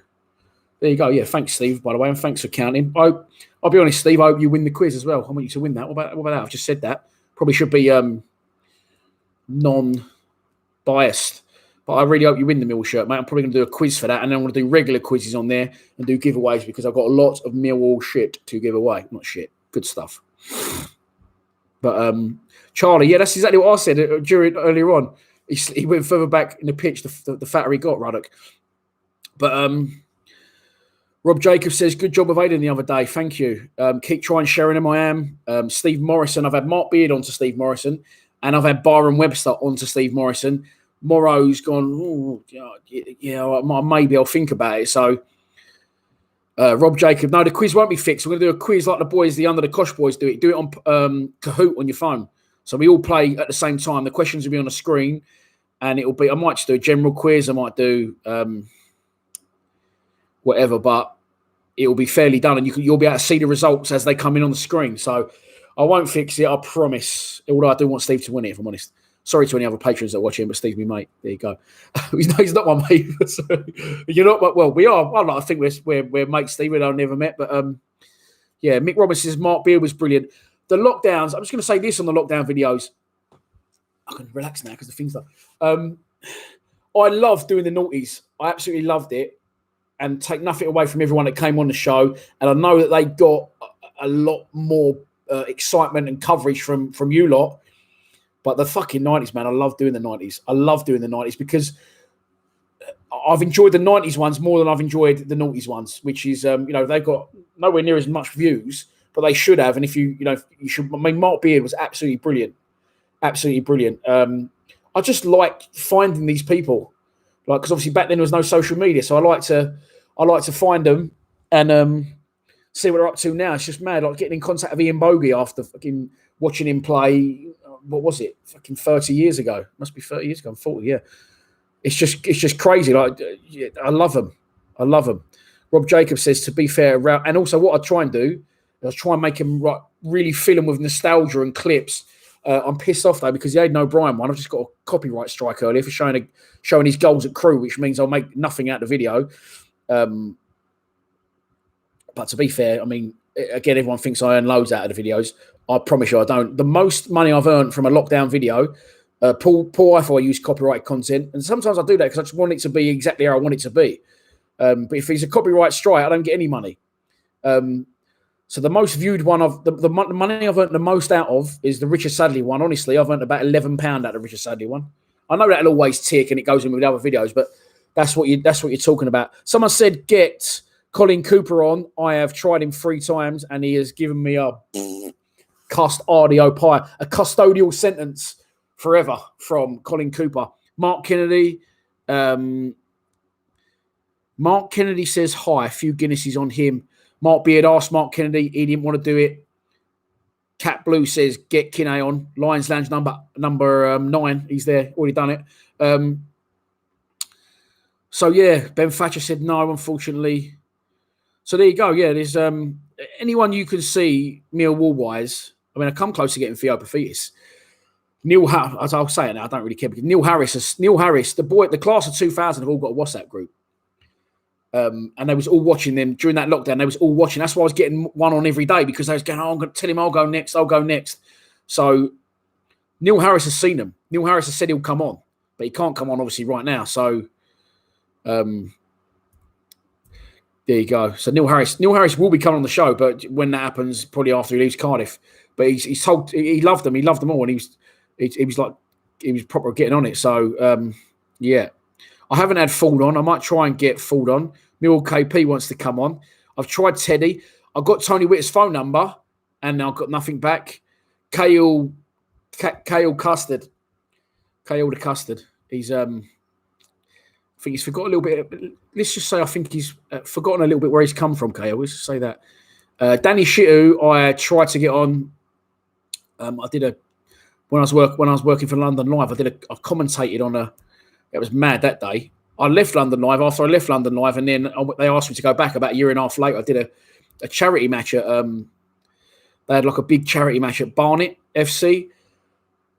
Speaker 1: there you go. Yeah, thanks, Steve, by the way, and thanks for counting. I'll be honest, Steve, I hope you win the quiz as well. I want you to win that. What about that? I've just said that. Probably should be non-biased. But I really hope you win the Mill shirt, mate. I'm probably going to do a quiz for that, and then I'm going to do regular quizzes on there and do giveaways because I've got a lot of Millwall shit to give away. Not shit, good stuff. But Charlie, yeah, that's exactly what I said earlier on. He went further back in the pitch, the fatter he got, Ruddock. But Rob Jacobs says, good job of Aiden the other day. Thank you. Keep trying sharing him. I am. Steve Morrison. I've had Mark Beard onto Steve Morrison, and I've had Byron Webster onto Steve Morrison. Morrow's gone, maybe I'll think about it. So, Rob Jacob, no, the quiz won't be fixed. We're going to do a quiz like the boys, the Under the Kosh boys do it. Do it on Kahoot on your phone. So we all play at the same time. The questions will be on the screen, and it'll be, I might just do a general quiz. I might do whatever, but it'll be fairly done, and you'll be able to see the results as they come in on the screen. So I won't fix it, I promise. Although I do want Steve to win it, if I'm honest. Sorry to any other patrons that watch him, but Steve's my mate. There you go. He's not my mate. So, you're not. Well, we are. I think we're mates, Steve. I've never met, but yeah. Mick Robinson says Mark Beard was brilliant. The lockdowns. I'm just going to say this on the lockdown videos. I can relax now because the things like. I love doing the naughties. I absolutely loved it, and take nothing away from everyone that came on the show. And I know that they got a lot more excitement and coverage from you lot. But the fucking 90s, man, I love doing the 90s. I love doing the 90s because I've enjoyed the 90s ones more than I've enjoyed the noughties ones, which is, they've got nowhere near as much views, but they should have. And if you should, I mean, Mark Beard was absolutely brilliant. Absolutely brilliant. I just like finding these people, like, because obviously back then there was no social media. So I like to find them and see what they're up to now. It's just mad, like getting in contact with Ian Bogey after fucking watching him play. What was it? Fucking 30 years ago. Must be 30 years ago. I'm 40, yeah. It's just crazy. Like, I love them. I love them. Rob Jacobs says, to be fair, and also what I try and do, is try and make him really fill him with nostalgia and clips. I'm pissed off though because the Aidan O'Brien one, I've just got a copyright strike earlier for showing his goals at Crewe, which means I'll make nothing out of the video. But to be fair, I mean, again, everyone thinks I earn loads out of the videos. I promise you I don't. The most money I've earned from a lockdown video, Paul I use copyright content. And sometimes I do that because I just want it to be exactly how I want it to be. But if it's a copyright strike, I don't get any money. So the most viewed one of the money I've earned the most out of is the Richard Sadley one. Honestly, I've earned about £11 out of the Richard Sadley one. I know that'll always tick and it goes in with other videos, but that's what you're talking about. Someone said get Colin Cooper on. I have tried him 3 times and he has given me a custodial sentence forever from Colin Cooper. Mark Kennedy. Mark Kennedy says hi. A few Guinnesses on him. Mark Beard asked Mark Kennedy. He didn't want to do it. Cat Blue says get Kinney on. Lions Lounge number 9. He's there. Already done it. So yeah, Ben Thatcher said no, unfortunately. So there you go. Yeah, there's anyone you can see Millwall-wise. I mean, I come close to getting Theo Paphitis. As I'll say it now, I don't really care. Because Neil Harris, the class of 2000 have all got a WhatsApp group. And they was all watching them during that lockdown. They was all watching. That's why I was getting one on every day because they was going, I'm going to tell him I'll go next. So Neil Harris has seen them. Neil Harris has said he'll come on, but he can't come on obviously right now. So there you go. So Neil Harris will be coming on the show, but when that happens, probably after he leaves Cardiff. But he's told he loved them. He loved them all, and he was proper getting on it. So yeah. I haven't had Ford on. I might try and get Ford on. Mill KP wants to come on. I've tried Teddy. I've got Tony Witter's phone number, and I've got nothing back. Kale Custard. Kale the Custard. He's I think he's forgot a little bit. Let's just say I think he's forgotten a little bit where he's come from, Kale. Let's just say that. Danny Shitu, I tried to get on.
Speaker 2: I did a when I was working for London Live. I commentated on a. It was mad that day. I left London Live after I left London Live, and then they asked me to go back about a year and a half later. I did a charity match at. They had like a big charity match at Barnet FC,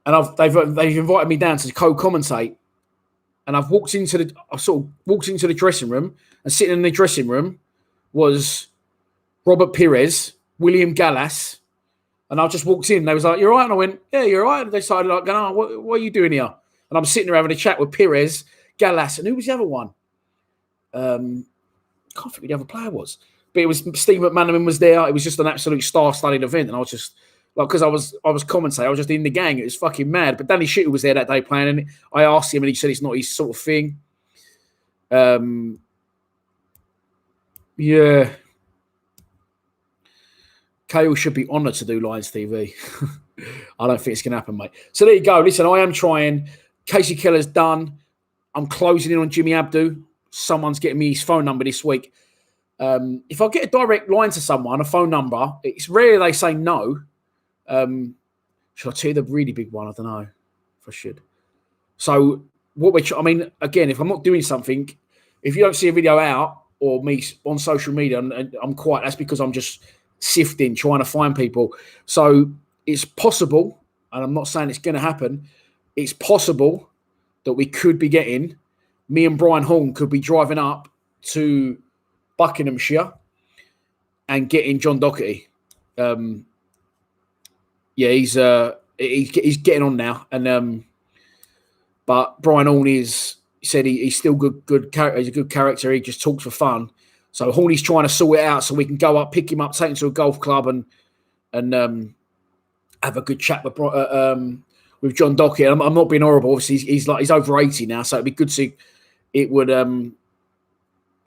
Speaker 2: and they've invited me down to co-commentate. And I sort of walked into the dressing room, and sitting in the dressing room was Robert Pires, William Gallas, and I just walked in. They was like, "You're right," and I went, "Yeah, you're right." And they started like, going, "Oh, what are you doing here?" And I'm sitting there having a chat with Pires, Gallas, and who was the other one? I can't think who the other player was, but it was Steve McManaman was there. It was just an absolute star-studded event, and I was just like, because I was commentating, I was just in the gang. It was fucking mad. But Danny Shooter was there that day playing, and I asked him, and he said it's not his sort of thing. Yeah. Kale should be honoured to do Lions TV. I don't think it's going to happen, mate. So there you go. Listen, I am trying. Casey Keller's done. I'm closing in on Jimmy Abdu. Someone's getting me his phone number this week. If I get a direct line to someone, a phone number, it's rare they say no. Should I tell you the really big one? I don't know if I should. So again, if I'm not doing something, if you don't see a video out or me on social media, and that's because I'm just sifting, trying to find people. So it's possible, and I'm not saying it's going to happen, it's possible that we could be getting, me and Brian Horn could be driving up to Buckinghamshire and getting John Doherty. Yeah, he's getting on now, and but Brian Horn said he's still good character. He's a good character. He just talks for fun. So Horny's trying to sort it out so we can go up, pick him up, take him to a golf club, and have a good chat with John Doherty. I'm not being horrible. Obviously, he's over 80 now, so it'd be good to. It would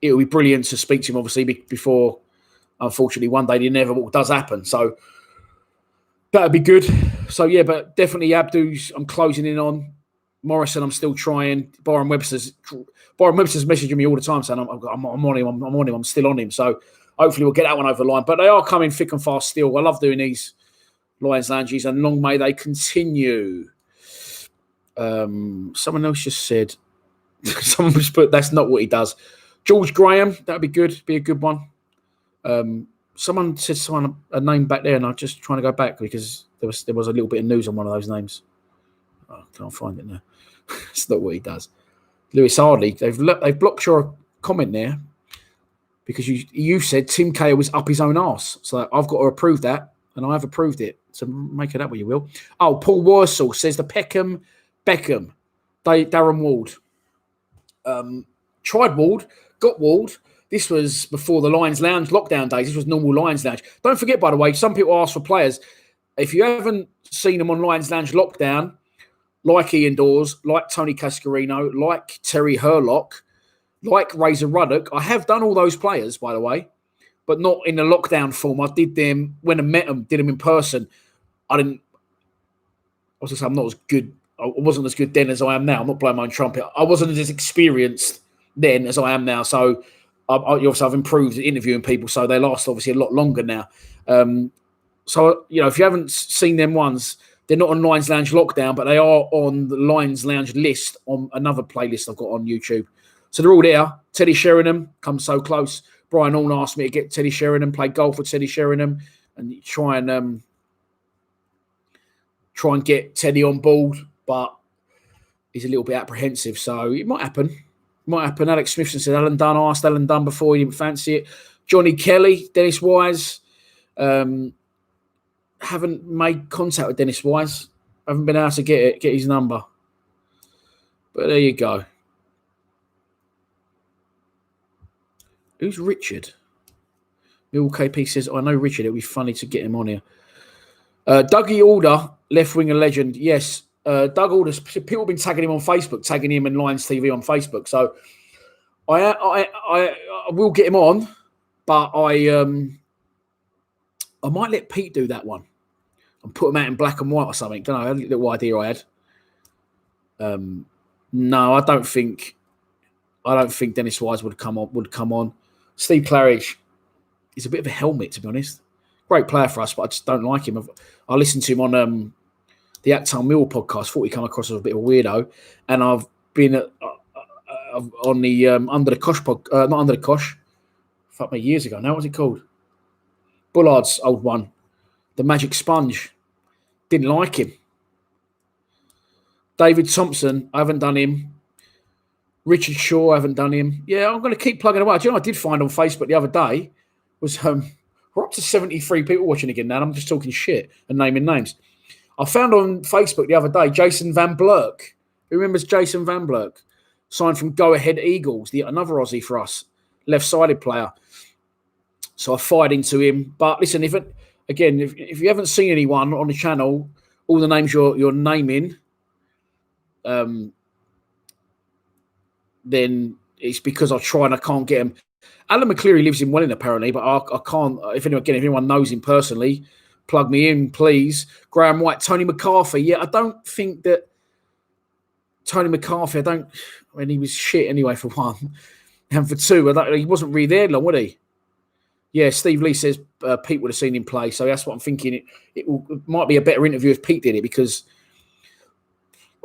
Speaker 2: be brilliant to speak to him. Obviously, before unfortunately one day it never does happen. So that'd be good. So yeah, but definitely Abdu's. I'm closing in on Morrison. I'm still trying. Byron Webster's messaging me all the time saying I'm on him. I'm on him. I'm still on him. So hopefully we'll get that one over the line. But they are coming thick and fast still. I love doing these Lions Lounges, and long may they continue. Someone else just said. Someone just put that's not what he does. George Graham, that'd be good. Be a good one. Someone said a name back there, and I'm just trying to go back because there was a little bit of news on one of those names. I can't find it now. It's not what he does. Lewis Hardley, they've blocked your comment there because you said Tim Cahill was up his own arse. So I've got to approve that, and I have approved it. So make it up what you will. Oh, Paul Worsall says the Beckham, Darren Ward. Tried Ward, got Ward. This was before the Lions Lounge lockdown days. This was normal Lions Lounge. Don't forget, by the way, some people ask for players. If you haven't seen them on Lions Lounge lockdown, like Ian Dawes, like Tony Cascarino, like Terry Hurlock, like Razor Ruddock, I have done all those players, by the way, but not in the lockdown form. I did them when I met them, did them in person. I'm not as good. I wasn't as good then as I am now. I'm not blowing my own trumpet. I wasn't as experienced then as I am now. So I've improved at interviewing people. So they last obviously a lot longer now. So, if you haven't seen them ones, they're not on Lions Lounge Lockdown, but they are on the Lions Lounge list on another playlist I've got on YouTube. So they're all there. Teddy Sheringham comes so close. Brian Horn asked me to get Teddy Sheringham, play golf with Teddy Sheringham, and try and get Teddy on board. But he's a little bit apprehensive, so it might happen. Alex Smithson said Alan Dunn asked Alan Dunn before, he didn't fancy it. Johnny Kelly, Dennis Wise. Haven't made contact with Dennis Wise. Haven't been able to get his number. But there you go. Who's Richard? Bill KP says, I know Richard. It'll be funny to get him on here. Dougie Alder, left winger legend. Yes. Doug Alder, people have been tagging him on Facebook, tagging him and Lions TV on Facebook. So I will get him on, but I might let Pete do that one and put him out in black and white or something. Don't know, a little idea I had. No, I don't think Dennis Wise would come on. Steve Claridge is a bit of a helmet, to be honest. Great player for us, but I just don't like him. I listened to him on the Acton Mill podcast. Thought he come across as a bit of a weirdo, and I've been on the Under the Kosh not Under the Kosh. Fuck me, years ago now. What's it called? Bullard's old one, the Magic Sponge. Didn't like him. David Thompson, I haven't done him. Richard Shaw, I haven't done him. Yeah, I'm going to keep plugging away. Do you know what I did find on Facebook the other day was we're up to 73 people watching again now, and I'm just talking shit and naming names. I found on Facebook the other day Jason Van Blurk. Who remembers Jason Van Blurk? Signed from Go Ahead Eagles, another Aussie for us, left-sided player. So I fired into him. But listen, if you haven't seen anyone on the channel, all the names you're naming, then it's because I try and I can't get him. Alan McCleary lives in Welling apparently, but I can't. If anyone knows him personally, plug me in, please. Graham White, Tony McCarthy. Yeah, I don't think that Tony McCarthy. He was shit anyway for one, and for two, he wasn't really there long, was he? Yeah, Steve Lee says Pete would have seen him play, so that's what I'm thinking. It might be a better interview if Pete did it, because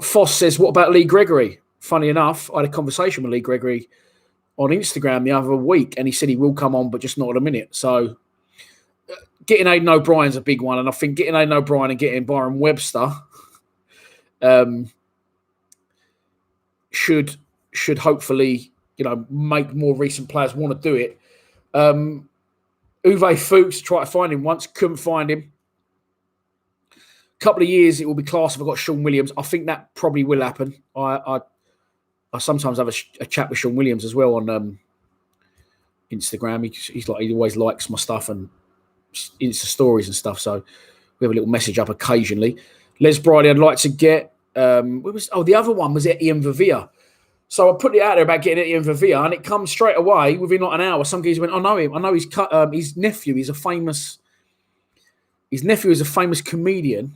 Speaker 2: Foss says, what about Lee Gregory? Funny enough, I had a conversation with Lee Gregory on Instagram the other week, and he said he will come on, but just not at a minute. So getting Aidan O'Brien's a big one, and I think getting Aidan O'Brien and getting Byron Webster should hopefully, make more recent players want to do it. Uwe Fuchs, tried to find him once, couldn't find him. Couple of years, it will be class if I got Sean Williams. I think that probably will happen. I sometimes have a chat with Sean Williams as well on Instagram. He always likes my stuff and Insta stories and stuff. So we have a little message up occasionally. Les Briley, I'd like to get. The other one was Etienne Vivia. So I put it out there about getting Etienne Vivia, and it comes straight away within like an hour. Some guys went, I know him. I know his nephew. His nephew is a famous comedian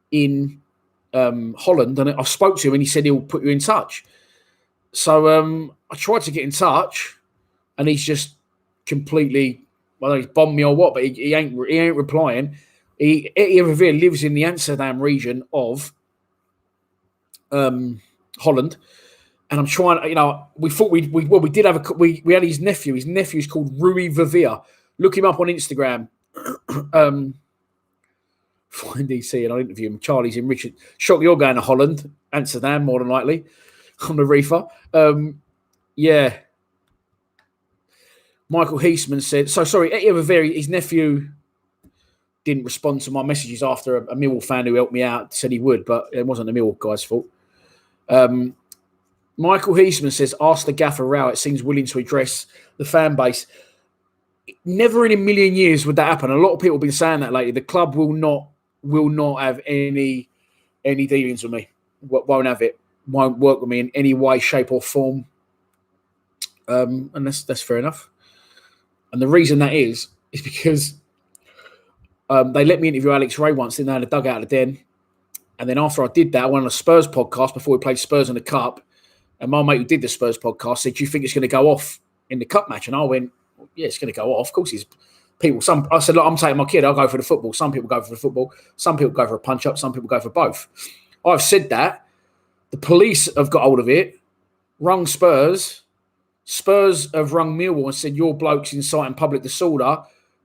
Speaker 2: in Holland, and I spoke to him, and he said he'll put you in touch. So I tried to get in touch, and he's just completely, I don't know, he's bombed me or what, but he ain't replying. Etienne Vivia lives in the Amsterdam region of Holland. And I'm trying, we thought we did have we had his nephew. His nephew's called Rui Vivia. Look him up on Instagram. Find DC and I'll interview him. Charlie's in Richard. Shock, you're going to Holland, Amsterdam, more than likely, on the reefer. Yeah. Michael Heisman said, Etienne Vivia, his nephew didn't respond to my messages after a Millwall fan who helped me out said he would, but it wasn't the Millwall guy's fault. Michael Heisman says, ask the gaffer Rao. It seems willing to address the fan base. Never in a million years would that happen. A lot of people have been saying that lately. The club will not have any dealings with me. Won't have it. Won't work with me in any way, shape, or form. And that's fair enough. And the reason that is because they let me interview Alex Ray once, didn't they? In the dugout at the Den. And then after I did that, I went on a Spurs podcast before we played Spurs in the Cup. And my mate who did the Spurs podcast said, do you think it's going to go off in the Cup match? And I went, yeah, it's going to go off. Of course, I said, look, I'm taking my kid. I'll go for the football. Some people go for the football. Some people go for a punch-up. Some people go for both. I've said that. The police have got hold of it, rung Spurs. Spurs have rung Millwall and said, your bloke's inciting public disorder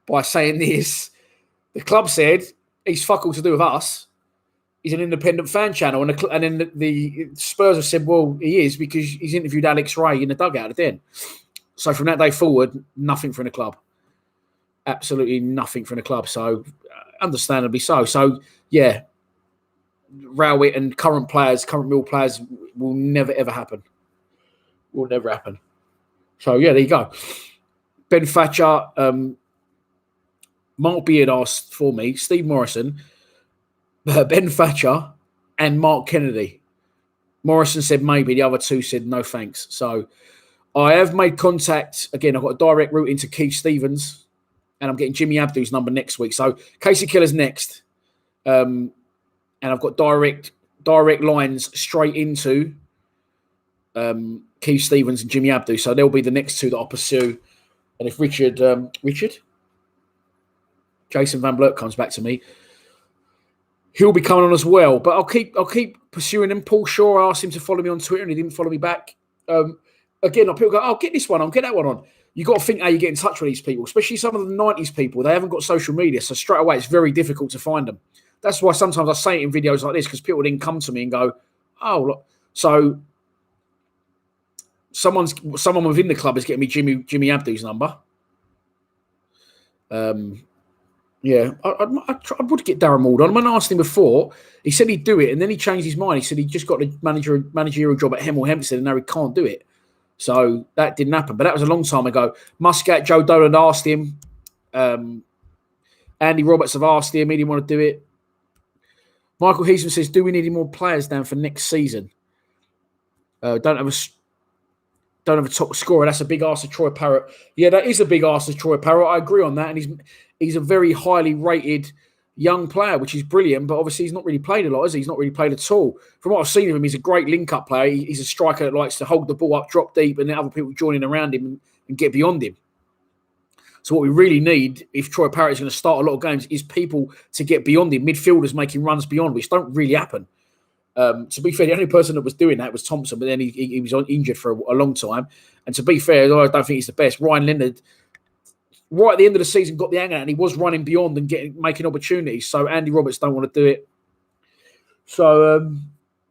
Speaker 2: by saying this. The club said, he's fuck all to do with us. He's an independent fan channel. And then the Spurs have said, well, he is because he's interviewed Alex Ray in the dugout at the end. So from that day forward, nothing from the club. Absolutely nothing from the club. So understandably so. So, yeah, Rowett and current Mill players will never, ever happen. Will never happen. So, yeah, there you go. Ben Thatcher, Mark Beard asked for me, Steve Morrison, Ben Thatcher and Mark Kennedy. Morrison said maybe. The other two said no thanks. So I have made contact. Again, I've got a direct route into Keith Stevens and I'm getting Jimmy Abdu's number next week. So Casey Killer's next. And I've got direct lines straight into Keith Stevens and Jimmy Abdu. So they'll be the next two that I'll pursue. And if Richard Jason Van Blurt comes back to me. He'll be coming on as well. But I'll keep pursuing him. Paul Shaw asked him to follow me on Twitter and he didn't follow me back. Again, people go, "Oh, get this one on, get that one on." You got to think how you get in touch with these people, especially some of the 90s people. They haven't got social media, so straight away it's very difficult to find them. That's why sometimes I say it in videos like this, because people then come to me and go, "Oh, look." So someone within the club is getting me Jimmy Abdu's number. Yeah, I would get Darren Ward on. When I asked him before, he said he'd do it, and then he changed his mind. He said he just got the managerial job at Hemel Hempstead, and now he can't do it. So that didn't happen. But that was a long time ago. Muscat, Joe Dolan asked him. Andy Roberts have asked him. He didn't want to do it. Michael Heasman says, "Do we need any more players down for next season?" Don't have a top scorer. That's a big ask of Troy Parrott. Yeah, that is a big ask of Troy Parrott. I agree on that. And he's a very highly rated young player, which is brilliant. But obviously, he's not really played a lot, has he? He's not really played at all. From what I've seen of him, he's a great link-up player. He's a striker that likes to hold the ball up, drop deep, and then other people joining around him and get beyond him. So what we really need, if Troy Parrott is going to start a lot of games, is people to get beyond him. Midfielders making runs beyond, which don't really happen. To be fair, the only person that was doing that was Thompson, but then he was injured for a long time. And to be fair, I don't think he's the best. Ryan Leonard, right at the end of the season, got the hang out, and he was running beyond and making opportunities. So Andy Roberts don't want to do it. So,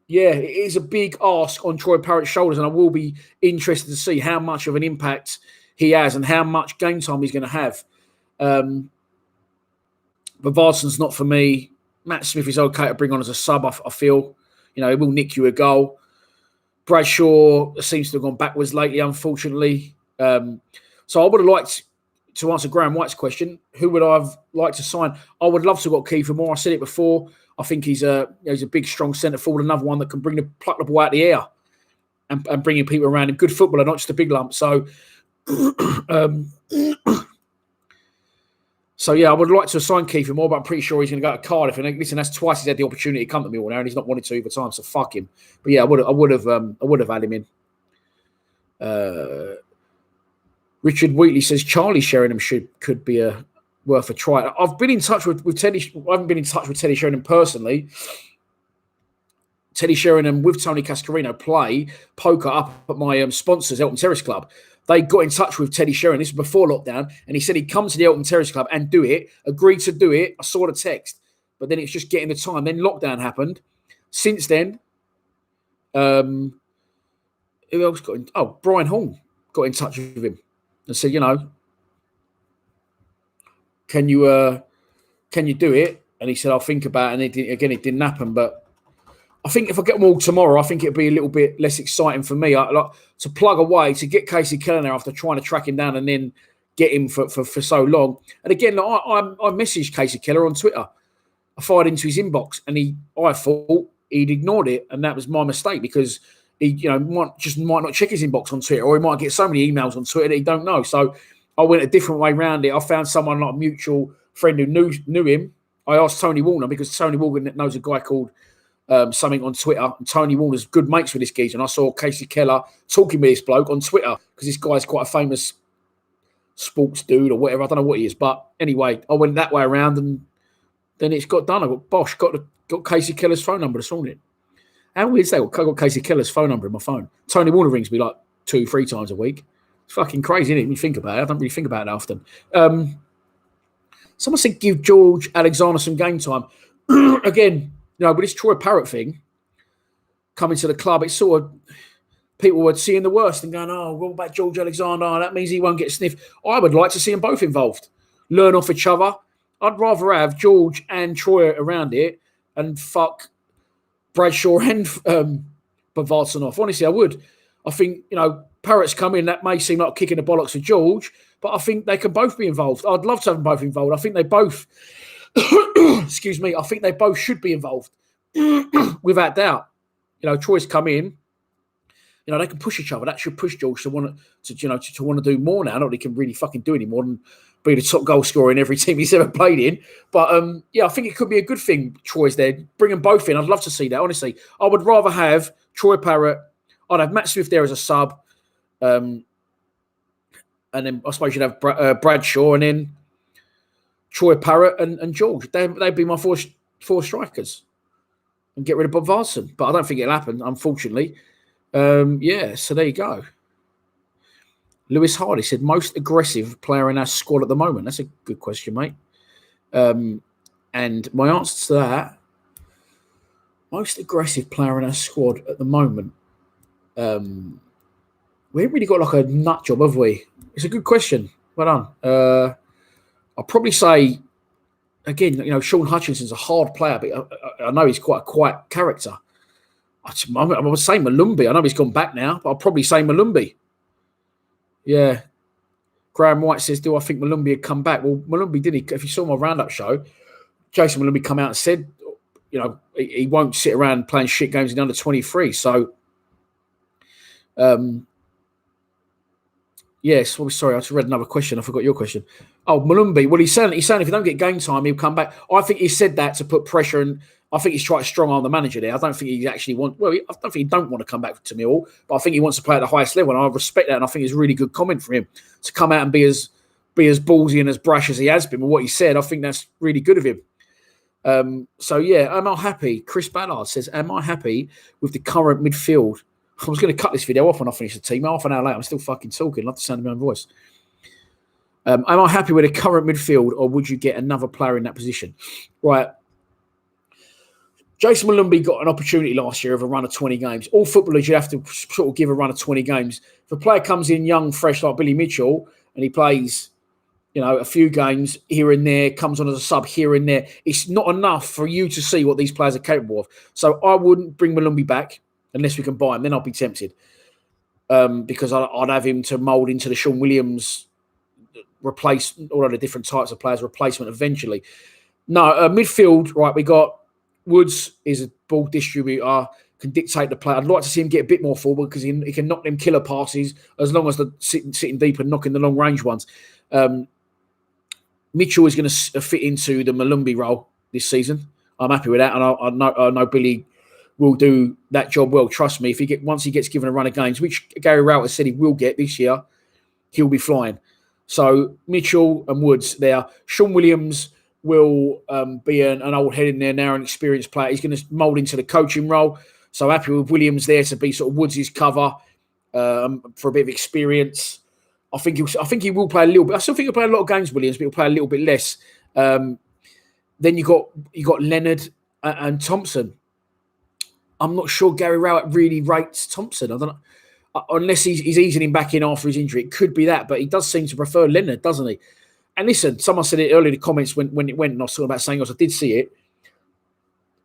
Speaker 2: yeah, it is a big ask on Troy Parrott's shoulders, and I will be interested to see how much of an impact he has and how much game time he's going to have. But Varson's not for me. Matt Smith is okay to bring on as a sub, I feel. You know, he will nick you a goal. Bradshaw seems to have gone backwards lately, unfortunately. So I would have liked to answer Graham White's question. Who would I have liked to sign? I would love to have got Kiefer Moore. I said it before. I think he's a big, strong centre forward, another one that can pluck the ball out of the air and bringing people around him. Good footballer, not just a big lump. So, so yeah, I would like to assign Kiefer Moore, but I'm pretty sure he's going to go to Cardiff. And listen, that's twice he's had the opportunity to come to Millwall now, and he's not wanted to either time. So fuck him. But yeah, I would have had him in. Richard Wheatley says Charlie Sheringham could be worth a try. I've been in touch with Teddy. I haven't been in touch with Teddy Sheringham personally. Teddy Sheringham with Tony Cascarino play poker up at my sponsors, Elton Terrace Club. They got in touch with Teddy Sheringham. This was before lockdown, and he said he'd come to the Elton Terrace Club and do it. Agreed to do it. I saw the text, but then it's just getting the time. Then lockdown happened. Since then, who else got in? Oh, Brian Horn got in touch with him and said, can you do it? And he said, I'll think about it. And it didn't happen. But I think if I get them all tomorrow, I think it'll be a little bit less exciting for me. I like to plug away, to get Casey Keller there after trying to track him down and then get him for so long. And again, I messaged Casey Keller on Twitter. I fired into his inbox, and I thought he'd ignored it, and that was my mistake, because he might not check his inbox on Twitter, or he might get so many emails on Twitter that he don't know. So I went a different way around it. I found someone like a mutual friend who knew him. I asked Tony Warner, because Tony Warner knows a guy called something on Twitter, and Tony Warner's good mates with this geezer. And I saw Casey Keller talking with this bloke on Twitter, because this guy's quite a famous sports dude or whatever. I don't know what he is, but anyway, I went that way around, and then it's got done. I got Bosch, got Casey Keller's phone number this morning. How weird is that? I got Casey Keller's phone number in my phone. Tony Warner rings me like 2-3 times a week. It's fucking crazy, isn't it? When you think about it, I don't really think about it often. Someone said give George Alexander some game time. Again, with this Troy Parrott thing coming to the club, it's sort of people were seeing the worst and going, "Oh, what about George Alexander? That means he won't get sniffed." I would like to see them both involved, learn off each other. I'd rather have George and Troy around it and fuck Bradshaw and Bavarsson off. Honestly, I would. I think, Parrott's come in. That may seem like kicking the bollocks of George, but I think they can both be involved. I'd love to have them both involved. I think they both, excuse me, I think they both should be involved without doubt. Troy's come in. They can push each other. That should push George to want to do more now. Not that he can really fucking do any more than be the top goal scorer in every team he's ever played in. But I think it could be a good thing. Troy's there. Bring them both in. I'd love to see that. Honestly, I would rather have Troy Parrott. I'd have Matt Smith there as a sub, and then I suppose you'd have Bradshaw, and then Troy Parrott and George. They'd be my four strikers. And get rid of Bob Varson. But I don't think it'll happen, unfortunately. So there you go. Lewis Hardy said, most aggressive player in our squad at the moment. That's a good question, mate. And my answer to that, most aggressive player in our squad at the moment. We haven't really got like a nut job, have we? It's a good question. Well done. I'll probably say, again, Sean Hutchinson's a hard player, but I know he's quite a quiet character. I would say Malumbi. I know he's gone back now, but I'll probably say Malumbi. Yeah. Graham White says, do I think Malumbi had come back? Well, Malumbi did. If you saw my roundup show, Jason Malumbi come out and said, he won't sit around playing shit games in under 23. So, yes. Well, sorry, I just read another question. I forgot your question. Oh, Malumbi. Well, he's saying if you don't get game time, he'll come back. I think he said that to put pressure, and I think he's trying to strong arm the manager there. I don't think he actually wants. Well, I don't think he don't want to come back to Millwall, but I think he wants to play at the highest level, and I respect that. And I think it's a really good comment for him to come out and be as ballsy and as brash as he has been with what he said. I think that's really good of him. Am I happy? Chris Ballard says, am I happy with the current midfield? I was going to cut this video off when I finish the team. Half an hour later, I'm still fucking talking. I love the sound of my own voice. Am I happy with the current midfield, or would you get another player in that position? Right. Jason Malumbi got an opportunity last year of a run of 20 games. All footballers, you have to sort of give a run of 20 games. If a player comes in young, fresh, like Billy Mitchell, and he plays, a few games here and there, comes on as a sub here and there, it's not enough for you to see what these players are capable of. So I wouldn't bring Malumbi back unless we can buy him. Then I'll be tempted because I'd have him to mould into the Sean Williams replace all of the different types of players replacement eventually. No, midfield, right, we got Woods is a ball distributor, can dictate the play. I'd like to see him get a bit more forward because he can knock them killer passes as long as they're sitting deep and knocking the long range ones. Mitchell is going to fit into the Malumbi role this season. I'm happy with that, and I know Billy will do that job well. Trust me, once he gets given a run of games, which Gary Rowett said he will get this year, he'll be flying. So Mitchell and Woods there. Sean Williams will be an old head in there now, an experienced player. He's going to mould into the coaching role. So happy with Williams there to be sort of Woods' cover for a bit of experience. I think he will play a little bit. I still think he'll play a lot of games, Williams, but he'll play a little bit less. Then you got Leonard and Thompson. I'm not sure Gary Rowett really rates Thompson. I don't know. Unless he's easing him back in after his injury. It could be that, but he does seem to prefer Leonard, doesn't he? And listen, someone said it earlier in the comments when it went, and I was talking about saying, I did see it,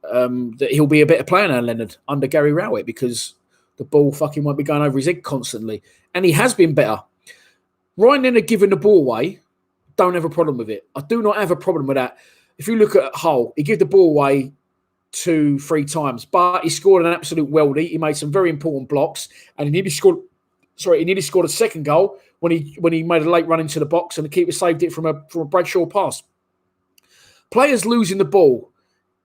Speaker 2: that he'll be a better player now, Leonard, under Gary Rowett, because the ball fucking won't be going over his head constantly. And he has been better. Ryan Leonard giving the ball away, don't have a problem with it. I do not have a problem with that. If you look at Hull, he gave the ball away 2-3 times, but he scored an absolute weldy. He made some very important blocks, and he nearly scored a second goal when he made a late run into the box, and the keeper saved it from a Bradshaw pass. Players losing the ball,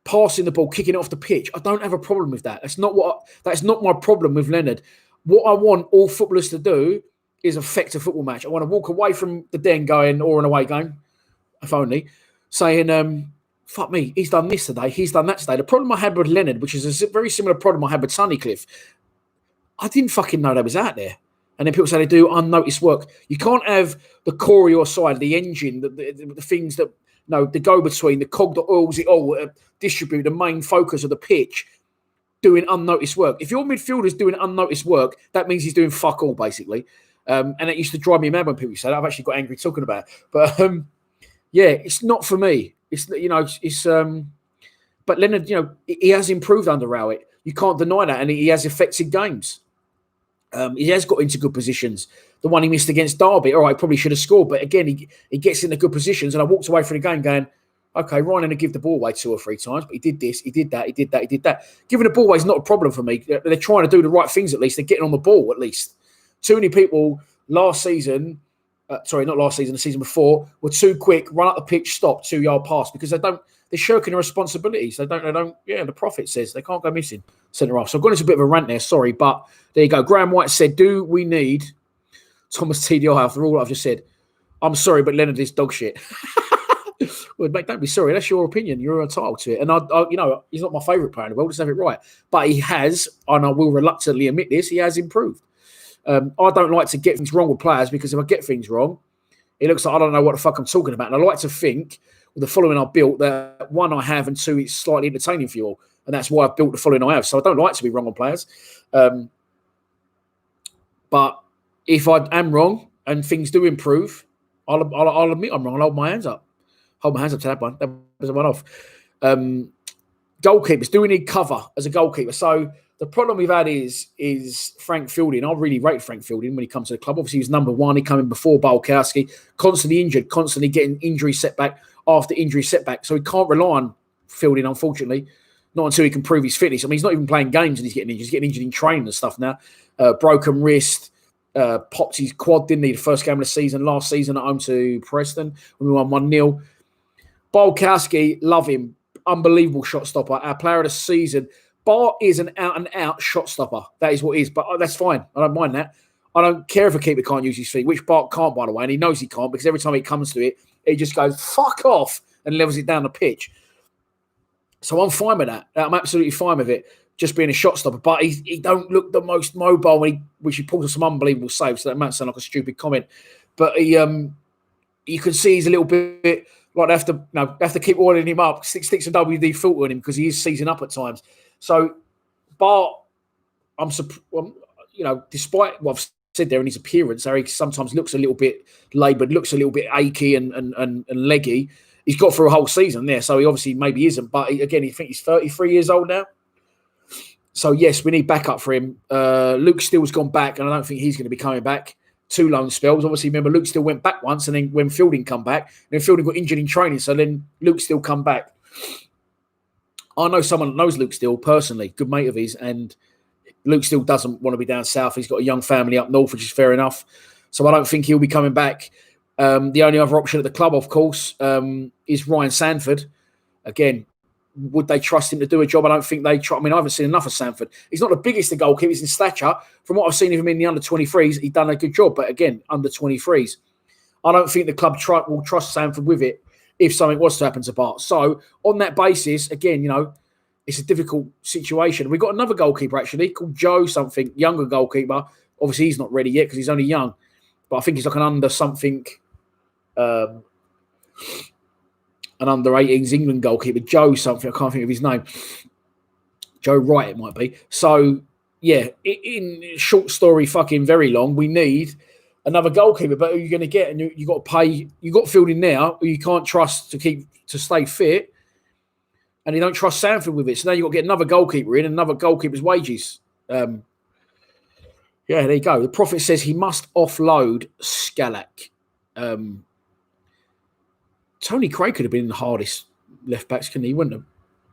Speaker 2: passing the ball, kicking it off the pitch, I don't have a problem with that. That's not my problem with Leonard. What I want all footballers to do is affect a football match. I want to walk away from the den going, or an away game, if only, saying, fuck me, he's done this today, he's done that today. The problem I had with Leonard, which is a very similar problem I had with Tunnicliffe, I didn't fucking know that was out there. And then people say they do unnoticed work. You can't have the core of your side, the engine, the things that, the go-between, the cog that oils it all, distribute the main focus of the pitch, doing unnoticed work. If your midfielder's doing unnoticed work, that means he's doing fuck all, basically. And it used to drive me mad when people say that. I've actually got angry talking about it. But, it's not for me. But Leonard, he has improved under Rowett. You can't deny that. And he has affected games. He has got into good positions. The one he missed against Derby, all right, probably should have scored. But again, he gets into good positions. And I walked away from the game going, okay, Ryan will give the ball away 2 or 3 times. But he did this, he did that, he did that, he did that. Giving the ball away is not a problem for me. They're trying to do the right things at least. They're getting on the ball at least. Too many people last season, not last season, the season before, were too quick, run up the pitch, stop, 2-yard pass, because they're shirking their responsibilities. The prophet says they can't go missing centre half. So I've gone into a bit of a rant there, sorry, but there you go. Graham White said, do we need Thomas TDI after all I've just said? I'm sorry, but Leonard is dog shit. Well, mate, don't be sorry. That's your opinion. You're entitled to it. And I he's not my favourite player in the world. Let's have it right. But he has, and I will reluctantly admit this, he has improved. I don't like to get things wrong with players because if I get things wrong, it looks like I don't know what the fuck I'm talking about. And I like to think with the following I built that one I have and two it's slightly entertaining for you all, and that's why I've built the following I have. So I don't like to be wrong on players. But if I am wrong and things do improve, I'll admit I'm wrong. I'll hold my hands up. Hold my hands up to that one. That was a one-off. Goalkeepers. Do we need cover as a goalkeeper? So the problem we've had is Frank Fielding. I really rate Frank Fielding when he comes to the club. Obviously, he was number one. He came in before Bulkowski. Constantly injured. Constantly getting injury setback after injury setback. So he can't rely on Fielding, unfortunately. Not until he can prove his fitness. I mean, he's not even playing games and he's getting injured. He's getting injured in training and stuff now. Broken wrist. Popped his quad, didn't he? The first game of the season, last season at home to Preston when we won 1-0. Bulkowski, love him. Unbelievable shot stopper. Our player of the season. Bart is an out-and-out shot stopper. That is what it is. But that's fine. I don't mind that. I don't care if a keeper can't use his feet, which Bart can't, by the way. And he knows he can't because every time he comes to it, he just goes, fuck off, and levels it down the pitch. So I'm fine with that. I'm absolutely fine with it, just being a shot stopper. But he don't look the most mobile which he pulls some unbelievable saves. So that might sound like a stupid comment. But you can see he's a little bit like they have to keep oiling him up, stick some WD filter on him because he is seizing up at times. So Bart, despite what I've said there in his appearance, he sometimes looks a little bit laboured, looks a little bit achy and leggy. He's got through a whole season there, so he obviously maybe isn't. But again, you think he's 33 years old now. So yes, we need backup for him. Luke Steele's gone back, and I don't think he's going to be coming back. 2 loan spells. Obviously, remember Luke Steele went back once, and then when Fielding come back, then Fielding got injured in training, so then Luke Steele come back. I know someone that knows Luke Steele personally, good mate of his, and Luke Steele doesn't want to be down south. He's got a young family up north, which is fair enough. So I don't think he'll be coming back. The only other option at the club, of course, is Ryan Sanford. Again, would they trust him to do a job? I don't think they try. I mean, I haven't seen enough of Sanford. He's not the biggest of goalkeepers in stature. From what I've seen of him in the under-23s, he's done a good job. But again, under-23s. I don't think the club will trust Sanford with it if something was to happen to Bart. So on that basis, again, it's a difficult situation. We've got another goalkeeper, actually, called Joe something, younger goalkeeper. Obviously, he's not ready yet because he's only young. But I think he's like an under-something... an under-18s England goalkeeper, Joe something, I can't think of his name. Joe Wright, it might be. So, yeah, in short story, fucking very long, we need another goalkeeper. But who are you going to get? And you got to pay. You got Fielding now, who you can't trust to stay fit, and you don't trust Sanford with it. So now you got to get another goalkeeper in, and another goalkeeper's wages. Yeah, there you go. The prophet says he must offload Scalak. Tony Craig could have been the hardest left backs, couldn't he? He wouldn't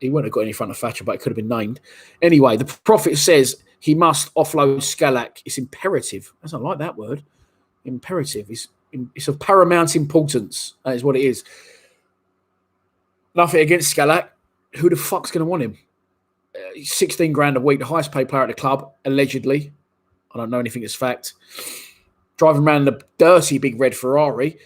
Speaker 2: have got any in front of Thatcher, but it could have been named. Anyway, the prophet says he must offload Scalak. It's imperative. I don't like that word. Imperative. It's of paramount importance. That is what it is. Nothing against Scalak. Who the fuck's going to want him? 16 grand a week, the highest paid player at the club, allegedly. I don't know anything that's fact. Driving around in a dirty big red Ferrari.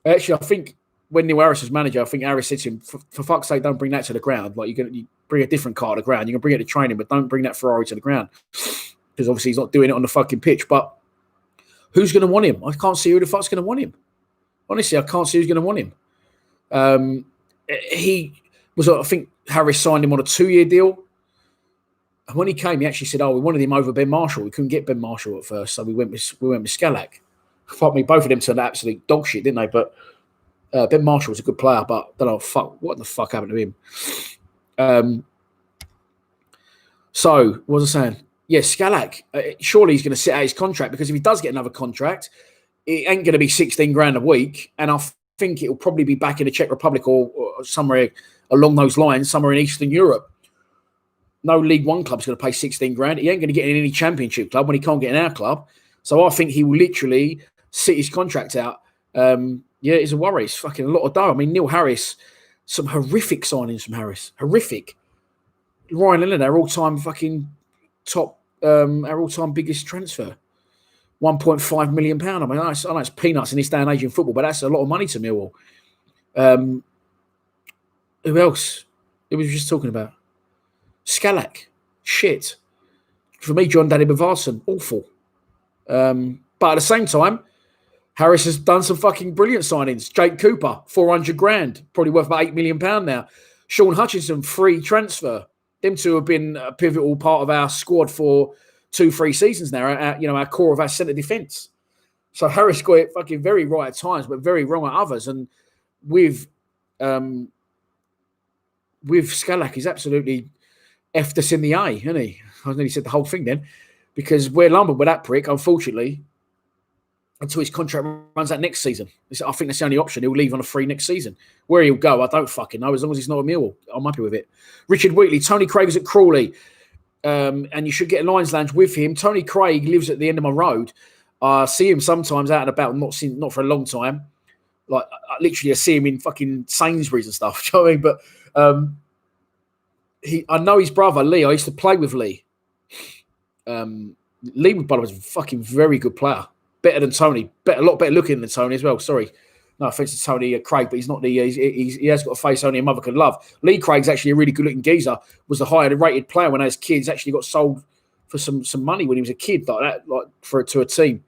Speaker 2: Actually, I think when Neil Harris was manager, I think Harris said to him, for fuck's sake, don't bring that to the ground. Like, you bring a different car to the ground. You can bring it to training, but don't bring that Ferrari to the ground. Because obviously he's not doing it on the fucking pitch. But who's going to want him? I can't see who the fuck's going to want him. Honestly, I can't see who's going to want him. I think Harris signed him on a 2-year deal. And when he came, he actually said, we wanted him over Ben Marshall. We couldn't get Ben Marshall at first, so we went with Scalak. Fuck me, both of them turned absolute dog shit, didn't they? But Ben Marshall was a good player, but I don't know, what the fuck happened to him? So, what was I saying? Yeah, Scalak, surely he's going to sit out his contract, because if he does get another contract, it ain't going to be 16 grand a week, and I think it'll probably be back in the Czech Republic or somewhere along those lines, somewhere in Eastern Europe. No League One club's going to pay 16 grand. He ain't going to get in any Championship club when he can't get in our club. So I think he will literally sit his contract out. Yeah, it's a worry. It's fucking a lot of dough. I mean, Neil Harris, some horrific signings from Harris. Horrific. Ryan Leonard, our all-time fucking top, our all-time biggest transfer. £1.5 million. I mean, I know it's peanuts in this day and age in football, but that's a lot of money to Millwall. Who else? Who was just talking about? Scalak. Shit. For me, John Daddy Bavarsson. Awful. But at the same time, Harris has done some fucking brilliant signings. Jake Cooper, 400 grand, probably worth about £8 million now. Sean Hutchinson, free transfer. Them two have been a pivotal part of our squad for 2-3 seasons now. Our core of our centre defence. So Harris got it fucking very right at times, but very wrong at others. And with Scalak, he's absolutely effed us in the A, hasn't he? I nearly said the whole thing then, because we're lumbered with that prick, unfortunately, until his contract runs out next season. I think that's the only option. He'll leave on a free next season. Where he'll go, I don't fucking know. As long as he's not a Millwall, I'm happy with it. Richard Wheatley, Tony Craig is at Crawley, and you should get a Lions Lounge with him. Tony Craig lives at the end of my road. I see him sometimes out and about, not for a long time. Like, literally, I see him in fucking Sainsbury's and stuff. Do you know what I mean? But I know his brother, Lee. I used to play with Lee. Lee, by the way, was a fucking very good player. Better than Tony. A lot better looking than Tony as well. Sorry. No offense to Tony Craig, but he's not he has got a face only a mother could love. Lee Craig's actually a really good looking geezer. Was the higher rated player when I was kids. Actually got sold for some money when he was a kid like that, to a team.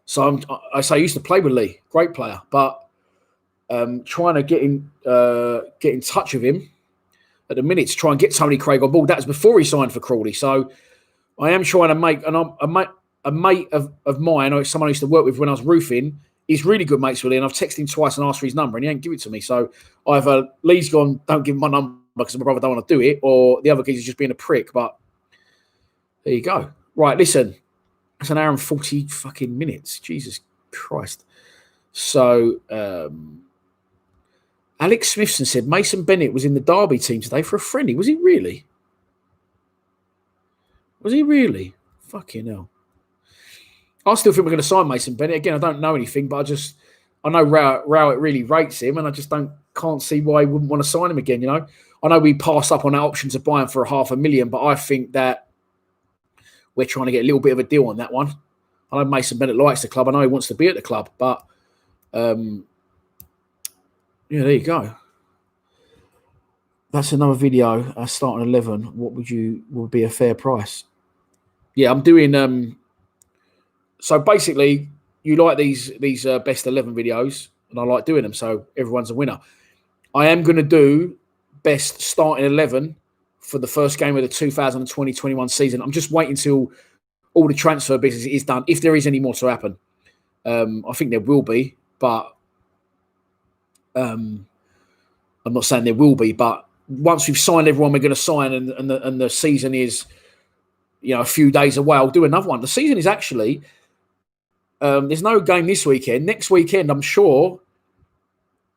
Speaker 2: So I used to play with Lee, great player, but trying to get in touch with him at the minute to try and get Tony Craig on board. That was before he signed for Crawley. So I am trying to make a mate of mine, or someone I used to work with when I was roofing. He's really good mates with Lee, and I've texted him twice and asked for his number, and he ain't give it to me. So either Lee's gone, don't give him my number because my brother don't want to do it, or the other geezer's just being a prick. But there you go. Right, listen. That's an hour and 40 fucking minutes. Jesus Christ. So, Alex Smithson said Mason Bennett was in the Derby team today for a friendly. Was he really? Fucking hell. I still think we're going to sign Mason Bennett. Again, I don't know anything, but I know Rowett really rates him, and I just can't see why he wouldn't want to sign him again, you know? I know we passed up on that option to buy him for $500,000, but I think that we're trying to get a little bit of a deal on that one. I know Mason Bennett likes the club. I know he wants to be at the club, but yeah, there you go. That's another video. Starting 11. What would be a fair price? Yeah, I'm doing. So basically, you like these best 11 videos, and I like doing them. So everyone's a winner. I am going to do best starting 11 for the first game of the 2020-21 season. I'm just waiting till all the transfer business is done, if there is any more to happen. I think there will be, but I'm not saying there will be, but once we've signed everyone we're going to sign and the season is, a few days away, I'll do another one. The season is actually, there's no game this weekend. Next weekend, I'm sure,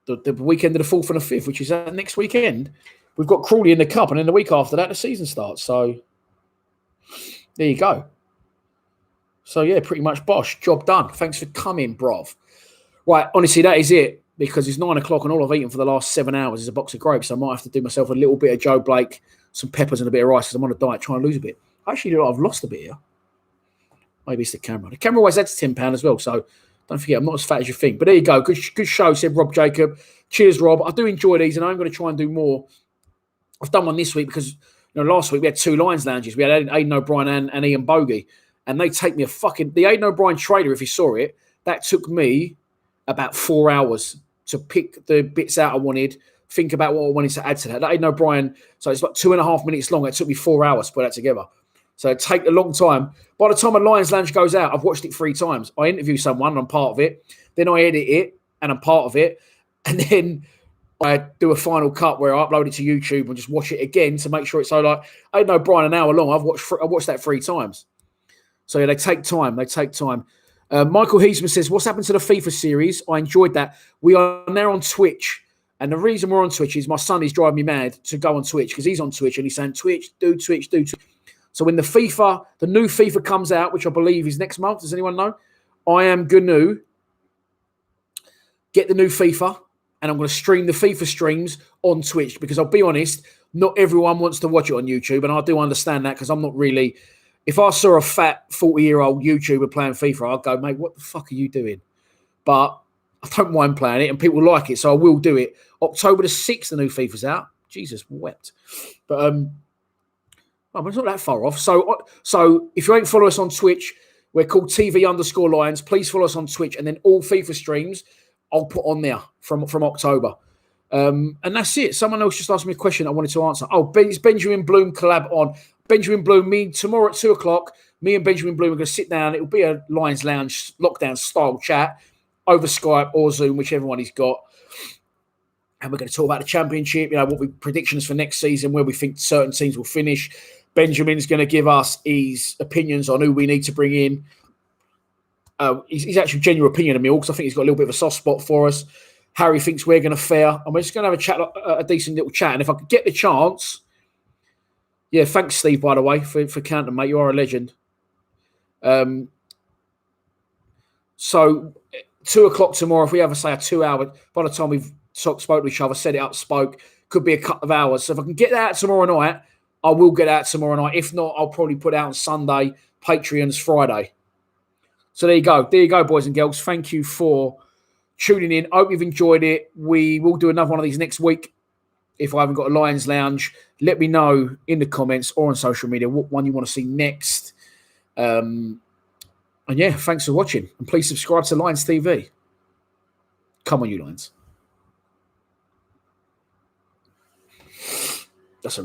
Speaker 2: the weekend of the 4th and the 5th, which is next weekend, we've got Crawley in the Cup, and then the week after that, the season starts. So there you go. So, yeah, pretty much bosh. Job done. Thanks for coming, brov. Right, honestly, that is it, because it's 9 o'clock and all I've eaten for the last 7 hours is a box of grapes. So I might have to do myself a little bit of Joe Blake, some peppers and a bit of rice because I'm on a diet trying to lose a bit. Actually, I've lost a bit here. Maybe it's the camera. The camera always adds £10 as well, so don't forget, I'm not as fat as you think. But there you go. Good show, said Rob Jacob. Cheers, Rob. I do enjoy these, and I'm going to try and do more. I've done one this week because last week we had 2 Lions Lounges. We had Aidan O'Brien and Ian Bogey, and they take me the Aidan O'Brien trailer, if you saw it, that took me about 4 hours to pick the bits out I wanted, think about what I wanted to add to that. That Aidan O'Brien, so it's about 2.5 minutes long. It took me 4 hours to put that together. So it take a long time. By the time a Lions Lounge goes out, I've watched it 3 times. I interview someone and I'm part of it. Then I edit it and I'm part of it. And then I do a final cut where I upload it to YouTube and just watch it again to make sure it's so like, Aidan O'Brien an hour long. I've watched that 3 times. So yeah, they take time. Michael Heisman says, what's happened to the FIFA series? I enjoyed that. We are now on Twitch. And the reason we're on Twitch is my son is driving me mad to go on Twitch because he's on Twitch and he's saying, Twitch. So when the new FIFA comes out, which I believe is next month, does anyone know? I am going to get the new FIFA and I'm going to stream the FIFA streams on Twitch because I'll be honest, not everyone wants to watch it on YouTube. And I do understand that because I'm not really if I saw a fat 40-year-old YouTuber playing FIFA, I'd go, mate, what the fuck are you doing? But I don't mind playing it, and people like it, so I will do it. October the 6th, the new FIFA's out. Jesus wept. But it's not that far off. So if you ain't follow us on Twitch, we're called TV_Lions. Please follow us on Twitch, and then all FIFA streams I'll put on there from October. And that's it. Someone else just asked me a question I wanted to answer. Is Benjamin Bloom collab on? Benjamin Bloom, tomorrow at 2:00, me and Benjamin Bloom are going to sit down. It'll be a Lions Lounge lockdown style chat over Skype or Zoom, whichever one he's got. And we're going to talk about the championship, what we predictions for next season, where we think certain teams will finish. Benjamin's going to give us his opinions on who we need to bring in. He's actually genuine opinion of me, because I think he's got a little bit of a soft spot for us. Harry thinks we're going to fare. And we're just going to have a chat, a decent little chat. And if I could get the chance, yeah, thanks, Steve, by the way, for counting, mate. You are a legend. So 2:00 tomorrow, if we have, say, a 2-hour, by the time we've spoke to each other, set it up, spoke, could be a couple of hours. So if I can get that out tomorrow night, I will get out tomorrow night. If not, I'll probably put it out on Sunday, Patreon's Friday. So there you go. There you go, boys and girls. Thank you for tuning in. Hope you've enjoyed it. We will do another one of these next week. If I haven't got a Lions Lounge, let me know in the comments or on social media what one you want to see next. And yeah, thanks for watching. And please subscribe to Lions TV. Come on, you Lions.